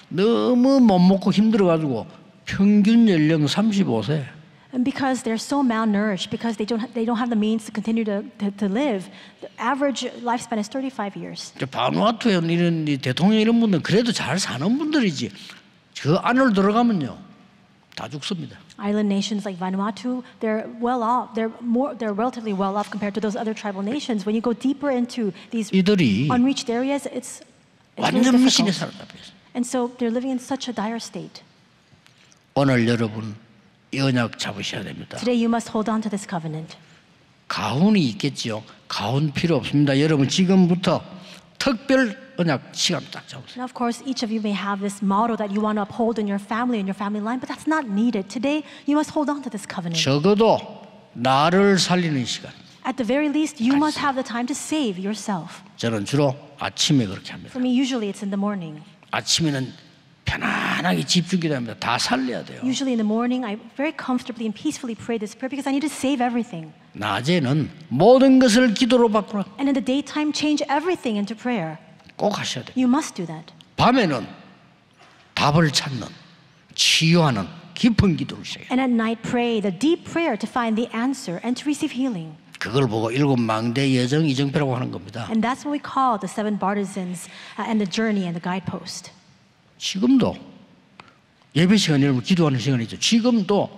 너무 못 먹고 힘들어가지고 평균 연령 35세. And because they're so malnourished, because they don't have the means to continue to live, the average lifespan is 35 years. 바누아투에 이런 대통령 이런 분들 그래도 잘 사는 분들이지. 그 안으로 들어가면요 다 죽습니다. Island nations like Vanuatu, they're well off. They're relatively well off compared to those other tribal nations. When you go deeper into these 이들이 unreached areas, it's 완전 really 미신에 difficult. 살았다. And so they're living in such a dire state. 오늘 여러분 이 언약 잡으셔야 됩니다. Today you must hold on to this covenant. 가훈이 있겠지요. 가훈 필요 없습니다. 여러분 지금부터 특별 언약 시간 딱 잡으세요. Now, of course, each of you may have this motto that you want to uphold in your family line, but that's not needed. Today, you must hold on to this covenant. 적어도 나를 살리는 시간. At the very least, you must have the time to save yourself. 저는 주로 아침에 그렇게 합니다. For me, usually it's in the morning. 아침에는 편안하게 집중이 됩니다. 다 살려야 돼요. Usually in the morning, I very comfortably and peacefully pray this prayer because I need to save everything. 낮에는 모든 것을 기도로 바꾸라. And in the daytime, change everything into prayer. 꼭 하셔야 돼요. You must do that. 밤에는 답을 찾는, 치유하는 깊은 기도를 시작해요. And at night, pray the deep prayer to find the answer and to receive healing. 그걸 보고 일곱 망대 예정 이정표라고 하는 겁니다. And that's what we call the seven partisans and the journey and the guidepost. 지금도 예배 시간 여러분 기도하는 시간이죠. 지금도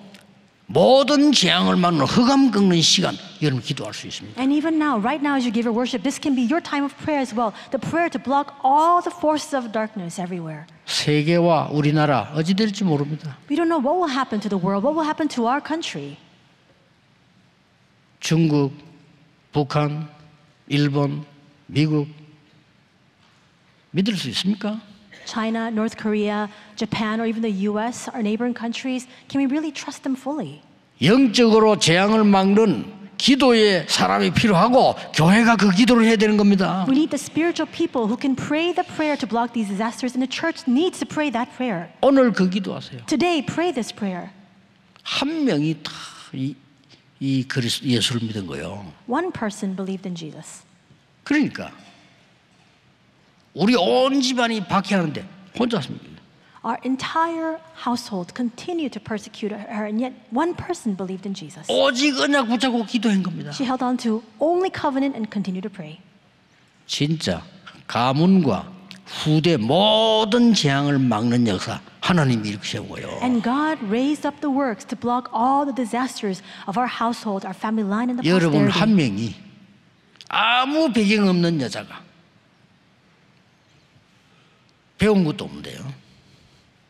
모든 재앙을 막는 흑암 꺾는 시간 여러분 기도할 수 있습니다. And even now, right now as you give your worship, this can be your time of prayer as well. The prayer to block all the forces of darkness everywhere. 세계와 우리나라 어찌 될지 모릅니다. We don't know what will happen to the world, what will happen to our country. 중국, 북한, 일본, 미국 믿을 수 있습니까? China, North Korea, Japan, or even the US, our neighboring countries, can we really trust them fully? 영적으로 재앙을 막는 기도의 사람이 필요하고 교회가 그 기도를 해야 되는 겁니다. We need the spiritual people who can pray the prayer to block these disasters, and the church needs to pray that prayer. 오늘 그 기도하세요. Today, pray this prayer. 한 명이 다 이 그리스도 예수를 믿은 거예요. One person believed in Jesus. 그러니까 우리 온 집안이 박해하는데 혼자 왔습니다. Our entire household continued to persecute her, and yet one person believed in Jesus. 오직 언약 붙잡고 기도한 겁니다. She held on to only covenant and continued to pray. 진짜 가문과 후대 모든 재앙을 막는 역사 하나님이 이렇게 세우고요. And God raised up the works to block all the disasters of our household, our family line, and the 여러분 posterity. 한 명이 아무 배경 없는 여자가 배운 것도 없는데요.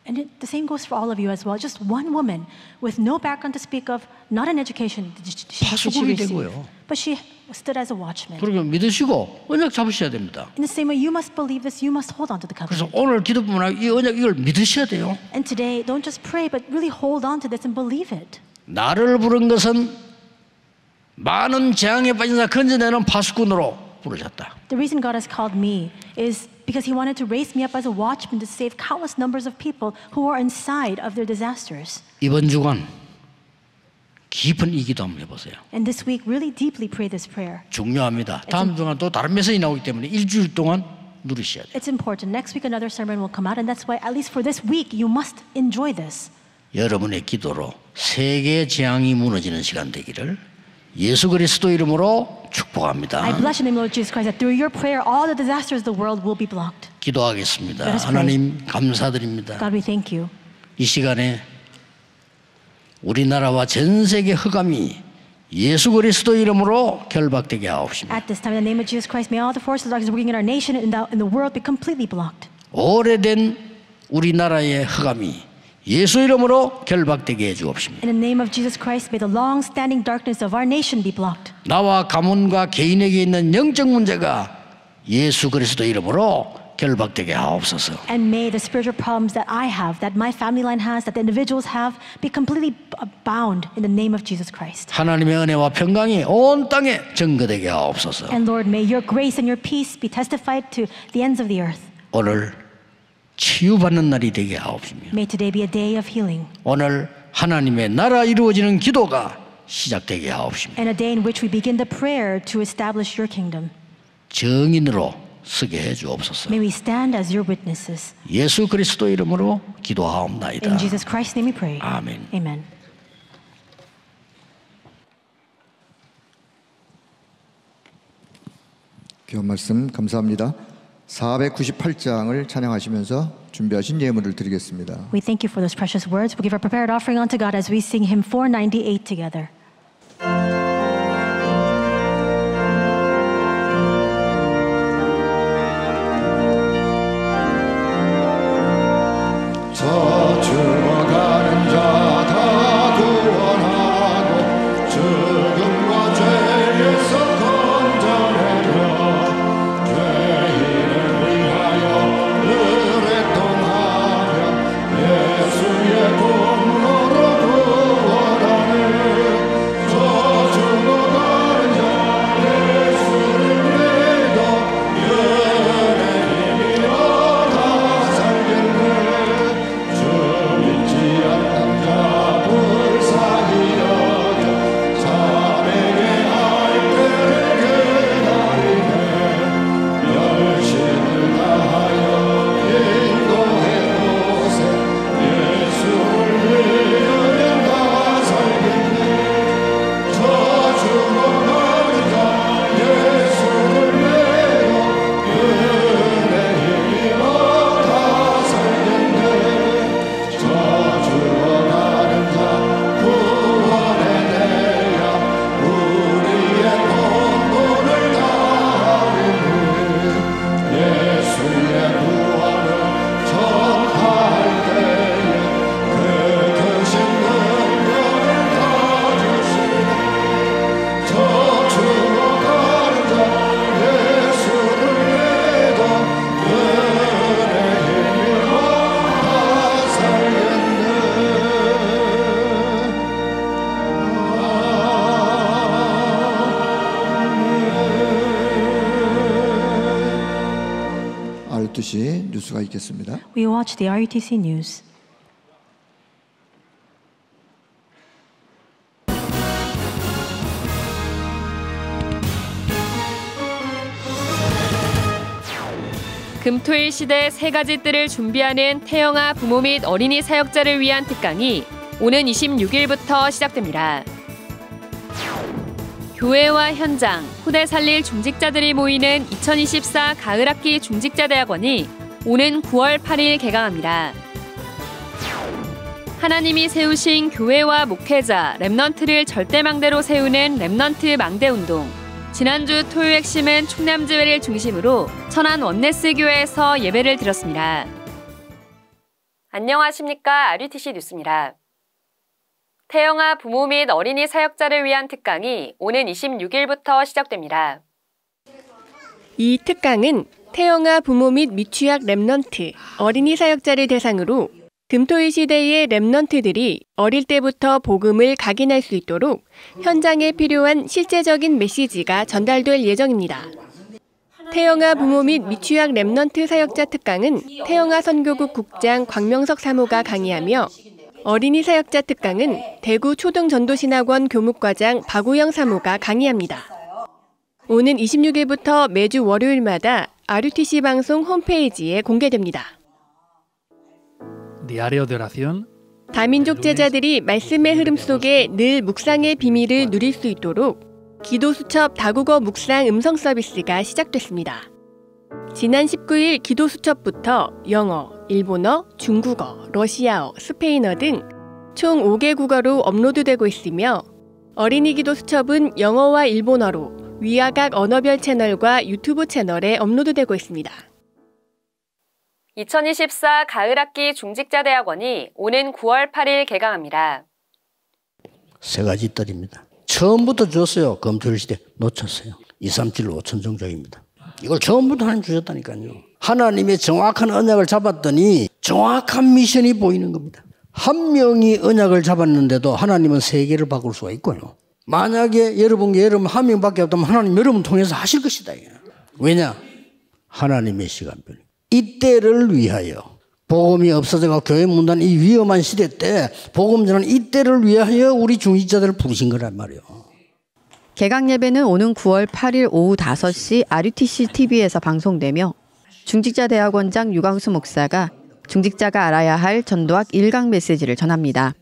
And the same goes for all of you as well. Just one woman with no background to speak of, not an education she 파수꾼이 received, 되고요. but she stood as a watchman. 그러면 믿으시고 언약 잡으셔야 됩니다. In the same way, you must believe this. You must hold on to the 그래서 covenant. 오늘 기도뿐만 아니라 이 언약 이걸 믿으셔야 돼요. And today, don't just pray, but really hold on to this and believe it. 나를 부른 것은 많은 재앙에 빠진 자 건져내는 파수꾼으로 부르셨다. The reason God has called me is because He wanted to raise me up as a watchman to save countless numbers of people who are inside of their disasters. 이번 주간 깊은 이 기도 한번 해보세요. And this week, really deeply pray this prayer. 중요합니다. 다음 주간 또 다른 메시지 나오기 때문에 일주일 동안 누리셔야 돼요. It's important. Next week, another sermon will come out, and that's why, at least for this week, you must enjoy this. 여러분의 기도로 세계 재앙이 무너지는 시간 되기를 예수 그리스도 이름으로 축복합니다. I bless in the name of Lord Jesus Christ that through your prayer, all the disasters of the world will be blocked. 기도하겠습니다. Let us pray. 하나님 감사드립니다. God, we thank you. 이 시간에 우리나라와 전 세계 흑암이 예수 그리스도 이름으로 결박되게 하옵시며 At this time, in the name of Jesus Christ, may all the forces of darkness working in our nation and in the world be completely blocked. 오래된 우리나라의 흑암이 예수 이름으로 결박되게 해주옵시며 In the name of Jesus Christ, may the long-standing darkness of our nation be blocked. 나와 가문과 개인에게 있는 영적 문제가 예수 그리스도 이름으로 결박되게 하옵소서. And may the spiritual problems that I have, that my family line has, that the individuals have, be completely bound in the name of Jesus Christ. 하나님의 은혜와 평강이 온 땅에 증거되게 하옵소서. And Lord, may your grace and your peace be testified to the ends of the earth. 오늘 치유받는 날이 되게 하옵시며 May today be a day of healing 오늘 하나님의 나라 이루어지는 기도가 시작되게 하옵시며 and a day in which we begin the prayer to establish your kingdom. 정인으로 서게 해 주옵소서. May we stand as your witnesses. 예수 그리스도 이름으로 기도하옵나이다. In Jesus Christ's name we pray. 아멘. Amen. 귀한 말씀 감사합니다. 498장을 찬양하시면서 준비하신 예물을 드리겠습니다. We thank you for those precious words. We'll give our prepared offering unto God as we sing hymn 498 together. 죽어가는 자 다 구원하고 죽음과 죄에서 건져내려 죄인을 위하여 의뢰통하며 예수의 공로로 구원하는 듣듯이 뉴스가 있겠습니다. We watch the RUTC News. 금토일 시대 세 가지 뜰을 준비하는 태영아 부모 및 어린이 사역자를 위한 특강이 오는 26일부터 시작됩니다. 교회와 현장, 후대 살릴 중직자들이 모이는 2024 가을학기 중직자대학원이 오는 9월 8일 개강합니다. 하나님이 세우신 교회와 목회자, 렘넌트를 절대망대로 세우는 렘넌트 망대운동. 지난주 토요 핵심은 충남지회를 중심으로 천안 원네스 교회에서 예배를 드렸습니다. 안녕하십니까. RUTC 뉴스입니다. 태영아 부모 및 어린이 사역자를 위한 특강이 오는 26일부터 시작됩니다. 이 특강은 태영아 부모 및 미취학 렘넌트, 어린이 사역자를 대상으로 금토일 시대의 렘넌트들이 어릴 때부터 복음을 각인할 수 있도록 현장에 필요한 실제적인 메시지가 전달될 예정입니다. 태영아 부모 및 미취학 렘넌트 사역자 특강은 태영아 선교국 국장 광명석 사모가 강의하며 어린이 사역자 특강은 대구 초등전도신학원 교목과장 박우영 사모가 강의합니다. 오는 26일부터 매주 월요일마다 RUTC 방송 홈페이지에 공개됩니다. 다민족 제자들이 말씀의 흐름 속에 늘 묵상의 비밀을 누릴 수 있도록 기도수첩 다국어 묵상 음성 서비스가 시작됐습니다. 지난 19일 기도수첩부터 영어, 일본어, 중국어, 러시아어, 스페인어 등 총 5개 국어로 업로드되고 있으며 어린이 기도수첩은 영어와 일본어로 위아각 언어별 채널과 유튜브 채널에 업로드되고 있습니다. 2024 가을학기 중직자대학원이 오는 9월 8일 개강합니다. 세 가지 뜰입니다. 처음부터 줬어요. 금토일 시대 놓쳤어요. 237 5천 종족입니다. 이걸 처음부터 하나님 주셨다니까요. 하나님의 정확한 언약을 잡았더니 정확한 미션이 보이는 겁니다. 한 명이 언약을 잡았는데도 하나님은 세계를 바꿀 수가 있고요. 만약에 여러분 한 명밖에 없다면 하나님 여러분 통해서 하실 것이다. 왜냐? 하나님의 시간表. 이때를 위하여 복음이 없어져서 교회 문단 이 위험한 시대 때 복음 전하는 이때를 위하여 우리 중직자들을 부르신 거란 말이에요. 개강 예배는 오는 9월 8일 오후 5시 RUTC TV에서 방송되며 중직자 대학원장 유광수 목사가 중직자가 알아야 할 전도학 1강 메시지를 전합니다.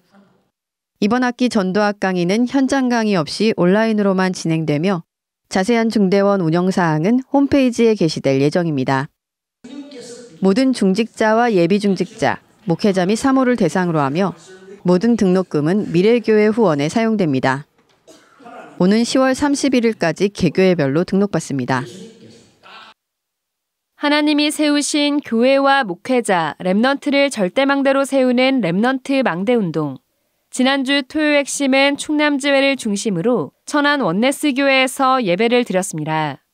이번 학기 전도학 강의는 현장 강의 없이 온라인으로만 진행되며 자세한 중대원 운영 사항은 홈페이지에 게시될 예정입니다. 모든 중직자와 예비 중직자, 목회자 및 사모를 대상으로 하며 모든 등록금은 미래교회 후원에 사용됩니다. 오는 10월 31일까지 개교회별로 등록받습니다. 하나님이 세우신 교회와 목회자, 렘넌트를 절대망대로 세우는 렘넌트 망대운동. 지난주 토요 핵심은 충남지회를 중심으로 천안 원네스 교회에서 예배를 드렸습니다.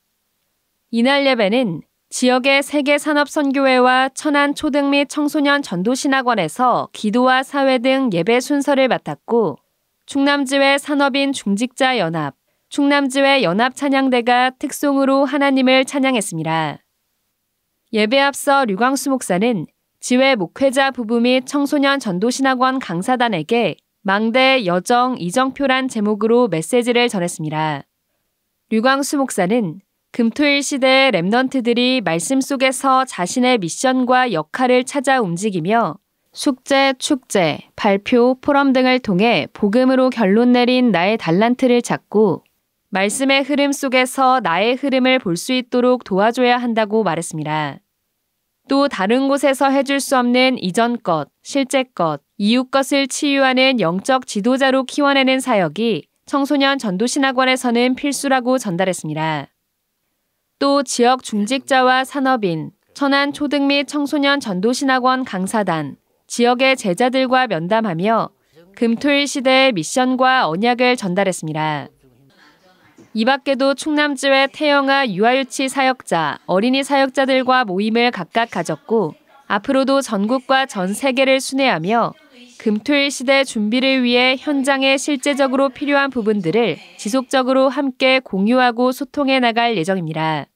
이날 예배는 지역의 세계산업선교회와 천안 초등 및 청소년 전도신학원에서 기도와 사회 등 예배 순서를 맡았고 충남지회 산업인 중직자연합, 충남지회 연합찬양대가 특송으로 하나님을 찬양했습니다. 예배 앞서 류광수 목사는 지회 목회자 부부 및 청소년 전도신학원 강사단에게 망대 여정 이정표란 제목으로 메시지를 전했습니다. 류광수 목사는 금토일 시대의 렘넌트들이 말씀 속에서 자신의 미션과 역할을 찾아 움직이며 숙제, 축제, 발표, 포럼 등을 통해 복음으로 결론 내린 나의 달란트를 찾고 말씀의 흐름 속에서 나의 흐름을 볼 수 있도록 도와줘야 한다고 말했습니다. 또 다른 곳에서 해줄 수 없는 이전 것, 실제 것, 이웃 것을 치유하는 영적 지도자로 키워내는 사역이 청소년 전도신학원에서는 필수라고 전달했습니다. 또 지역 중직자와 산업인, 천안 초등 및 청소년 전도신학원 강사단, 지역의 제자들과 면담하며 금토일 시대의 미션과 언약을 전달했습니다. 이 밖에도 충남지회 태영아 유아유치 사역자, 어린이 사역자들과 모임을 각각 가졌고 앞으로도 전국과 전 세계를 순회하며 금토일 시대 준비를 위해 현장에 실제적으로 필요한 부분들을 지속적으로 함께 공유하고 소통해 나갈 예정입니다.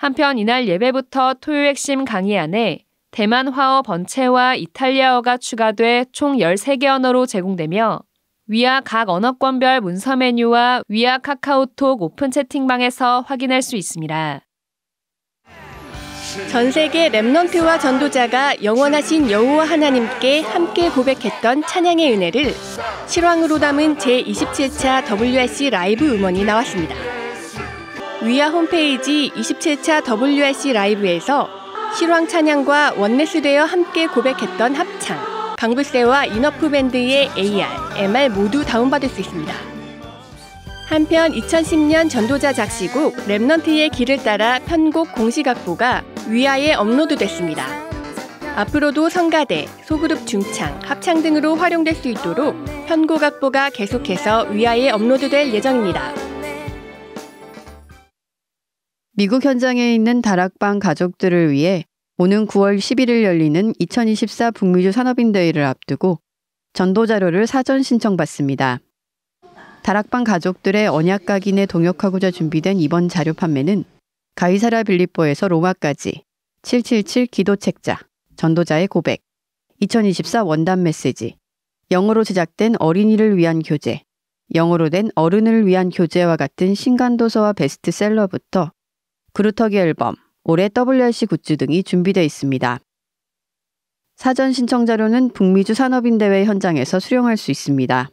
한편 이날 예배부터 토요 핵심 강의 안에 대만화어 번체와 이탈리아어가 추가돼 총 13개 언어로 제공되며 위아 각 언어권별 문서 메뉴와 위아 카카오톡 오픈 채팅방에서 확인할 수 있습니다. 전 세계 렘넌트와 전도자가 영원하신 여호와 하나님께 함께 고백했던 찬양의 은혜를 실황으로 담은 제27차 WRC 라이브 음원이 나왔습니다. 위아 홈페이지 27차 WRC 라이브에서 실황 찬양과 원네스 되어 함께 고백했던 합창, 강불세와 이너프 밴드의 AR, MR 모두 다운받을 수 있습니다. 한편 2010년 전도자 작시곡 렘넌트의 길을 따라 편곡 공식 악보가 위아에 업로드됐습니다. 앞으로도 성가대, 소그룹 중창, 합창 등으로 활용될 수 있도록 편곡 악보가 계속해서 위아에 업로드될 예정입니다. 미국 현장에 있는 다락방 가족들을 위해 오는 9월 11일 열리는 2024 북미주 산업인대회를 앞두고 전도 자료를 사전 신청받습니다. 다락방 가족들의 언약 각인에 동역하고자 준비된 이번 자료 판매는 가이사랴 빌립보에서 로마까지 777 기도 책자, 전도자의 고백, 2024 원단 메시지, 영어로 제작된 어린이를 위한 교재, 영어로 된 어른을 위한 교재와 같은 신간도서와 베스트셀러부터 그루터기 앨범, 올해 WRC 굿즈 등이 준비되어 있습니다. 사전 신청 자료는 북미주 산업인대회 현장에서 수령할 수 있습니다.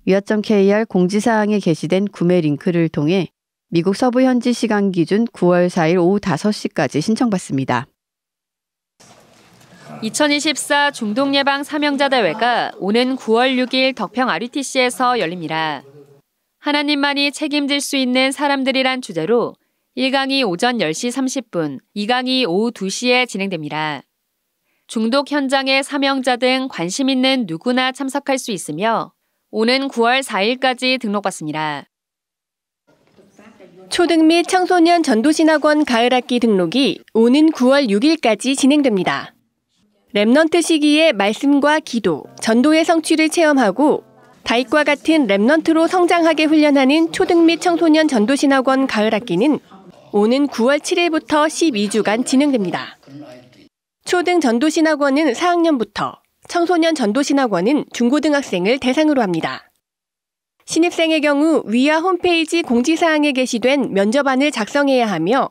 위아.kr 공지사항에 게시된 구매 링크를 통해 미국 서부 현지 시간 기준 9월 4일 오후 5시까지 신청받습니다. 2024 중독예방 사명자 대회가 오는 9월 6일 덕평 RUTC에서 열립니다. 하나님만이 책임질 수 있는 사람들이란 주제로 1강이 오전 10시 30분, 2강이 오후 2시에 진행됩니다. 중독 현장의 사명자 등 관심 있는 누구나 참석할 수 있으며 오는 9월 4일까지 등록받습니다. 초등 및 청소년 전도신학원 가을학기 등록이 오는 9월 6일까지 진행됩니다. 렘넌트 시기에 말씀과 기도, 전도의 성취를 체험하고 다윗과 같은 렘넌트로 성장하게 훈련하는 초등 및 청소년 전도신학원 가을학기는 오는 9월 7일부터 12주간 진행됩니다. 초등 전도신학원은 4학년부터, 청소년 전도신학원은 중고등학생을 대상으로 합니다. 신입생의 경우 위아 홈페이지 공지사항에 게시된 면접안을 작성해야 하며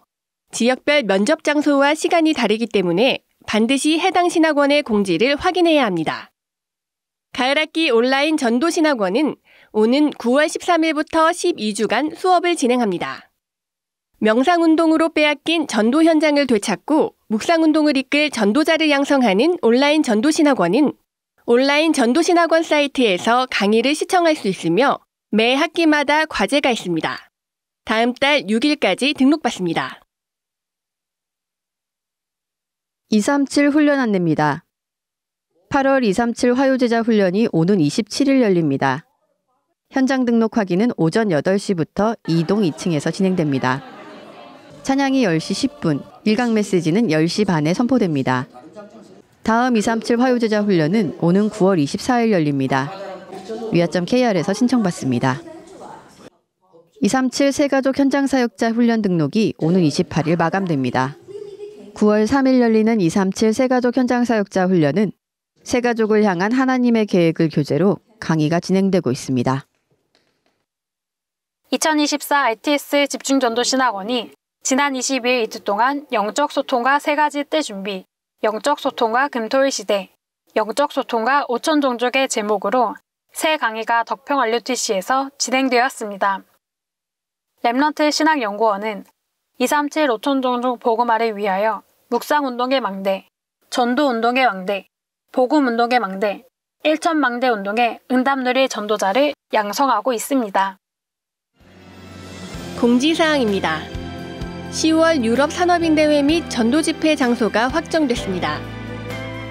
지역별 면접 장소와 시간이 다르기 때문에 반드시 해당 신학원의 공지를 확인해야 합니다. 가을학기 온라인 전도신학원은 오는 9월 13일부터 12주간 수업을 진행합니다. 명상운동으로 빼앗긴 전도 현장을 되찾고 묵상운동을 이끌 전도자를 양성하는 온라인 전도신학원은 온라인 전도신학원 사이트에서 강의를 시청할 수 있으며 매 학기마다 과제가 있습니다. 다음 달 6일까지 등록받습니다. 237 훈련 안내입니다. 8월 237 화요제자 훈련이 오는 27일 열립니다. 현장 등록 확인은 오전 8시부터 2동 2층에서 진행됩니다. 찬양이 10시 10분, 1강 메시지는 10시 반에 선포됩니다. 다음 237 화요제자 훈련은 오는 9월 24일 열립니다. 위아.kr에서 신청받습니다. 237 새가족 현장사역자 훈련 등록이 오는 28일 마감됩니다. 9월 3일 열리는 237 새가족 현장사역자 훈련은 새가족을 향한 하나님의 계획을 교재로 강의가 진행되고 있습니다. 2024 RTS 집중전도신학원이 지난 22일 이틀 동안 영적 소통과 세 가지 때 준비, 영적 소통과 금토일 시대, 영적 소통과 5천 종족의 제목으로 새 강의가 덕평 RUTC에서 진행되었습니다. 렘넌트 신학연구원은 237 5천 종족 복음화를 위하여 묵상운동의 망대, 전도운동의 망대, 복음운동의 망대, 1천 망대 운동의 응답 누릴 전도자를 양성하고 있습니다. 공지사항입니다. 10월 유럽 산업인대회 및 전도집회 장소가 확정됐습니다.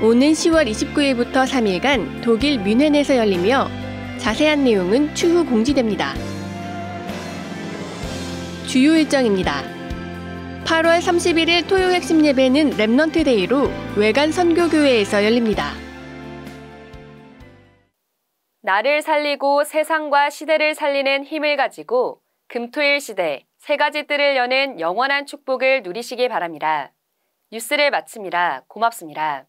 오는 10월 29일부터 3일간 독일 뮌헨에서 열리며 자세한 내용은 추후 공지됩니다. 주요 일정입니다. 8월 31일 토요 핵심 예배는 렘넌트 데이로 외관 선교교회에서 열립니다. 나를 살리고 세상과 시대를 살리는 힘을 가지고 금토일 시대 세 가지 뜰을 여는 영원한 축복을 누리시길 바랍니다. 뉴스를 마칩니다. 고맙습니다.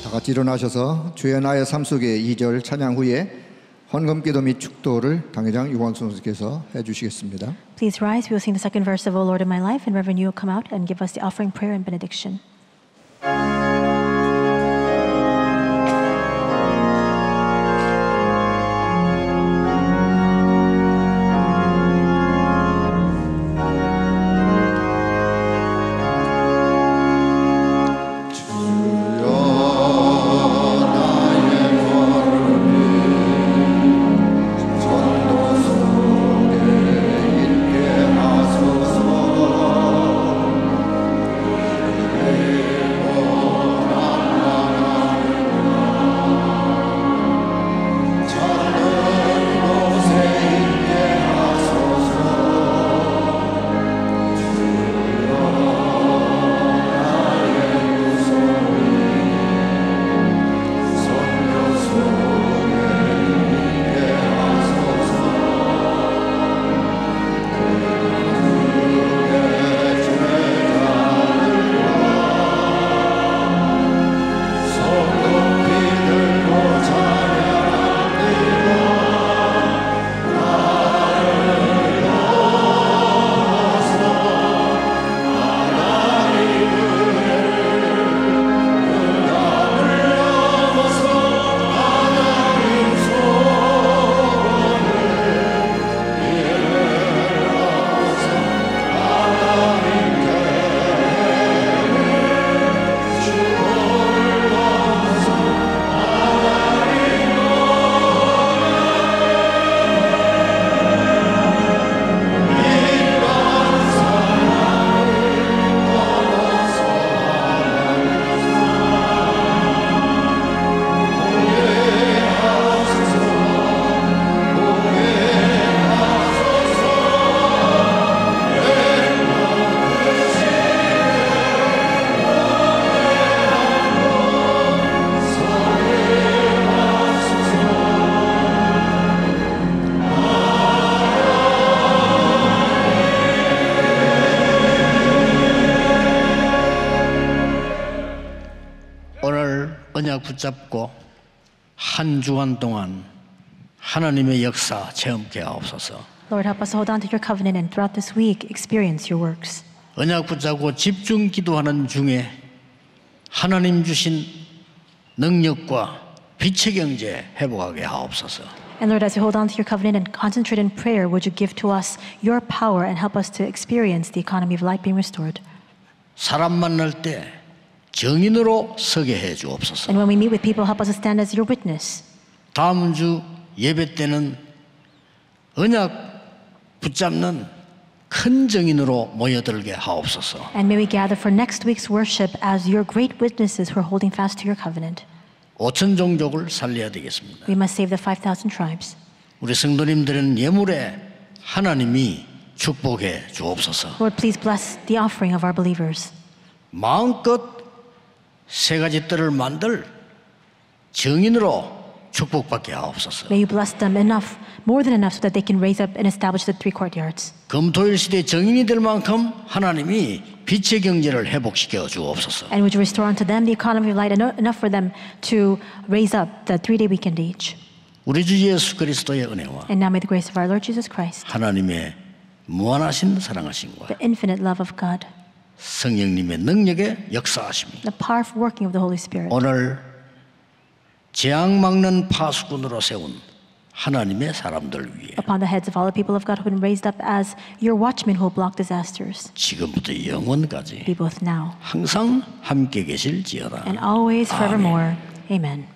다 같이 일어나셔서 주의 나의 삶 속의 2절 찬양 후에 헌금기도 및 축도를 당회장 유광수 선생님께서 해주시겠습니다. Please rise. We will sing the second verse of O Lord of my life, and Reverend Yu will come out and give us the offering prayer and benediction. 언약 붙잡고 한 주간 동안 하나님의 역사 체험케 하옵소서. Lord, help us hold on to your covenant and throughout this week experience your works. 언약 붙잡고 집중 기도하는 중에 하나님 주신 능력과 빛의 경제 회복하게 하옵소서. And Lord, as we hold on to your covenant and concentrate in prayer, would you give to us your power and help us to experience the economy of light being restored? 사람 만날 때 정인으로 서게 해 주옵소서. And when we meet with people, help us to stand as your witness. 다음 주 예배 때는 언약 붙잡는 큰 정인으로 모여들게 하옵소서. And may we gather for next week's worship as your great witnesses who are holding fast to your covenant. 5천 종족을 살려야 되겠습니다. We must save the 5,000 tribes. 우리 성도님들은 예물에 하나님이 축복해 주옵소서. Lord, please bless the offering of our believers. 마음껏 세 가지 뜰을 만들 정인으로 축복받게 하옵소서. May you bless them enough, more than enough, so that they can raise up and establish the 3 courtyards. 금토일 시대 정인이 될 만큼 하나님이 빛의 경제를 회복시켜 주옵소서. And would you restore unto them the economy of light enough for them to raise up the 3-day weekend age. 우리 주 예수 그리스도의 은혜와 And now may the grace of our Lord Jesus Christ, 하나님의 무한하신 사랑하심과 the infinite love of God, 성령님의 능력의 역사하심이 the powerful working of the Holy Spirit, 오늘 재앙 막는 파수꾼으로 세운 하나님의 사람들 위해 upon the heads of all the people of God who have been raised up as your watchmen who will block disasters, 지금부터 영원까지 be both now 항상 함께 계실지어다. and always forevermore. Amen.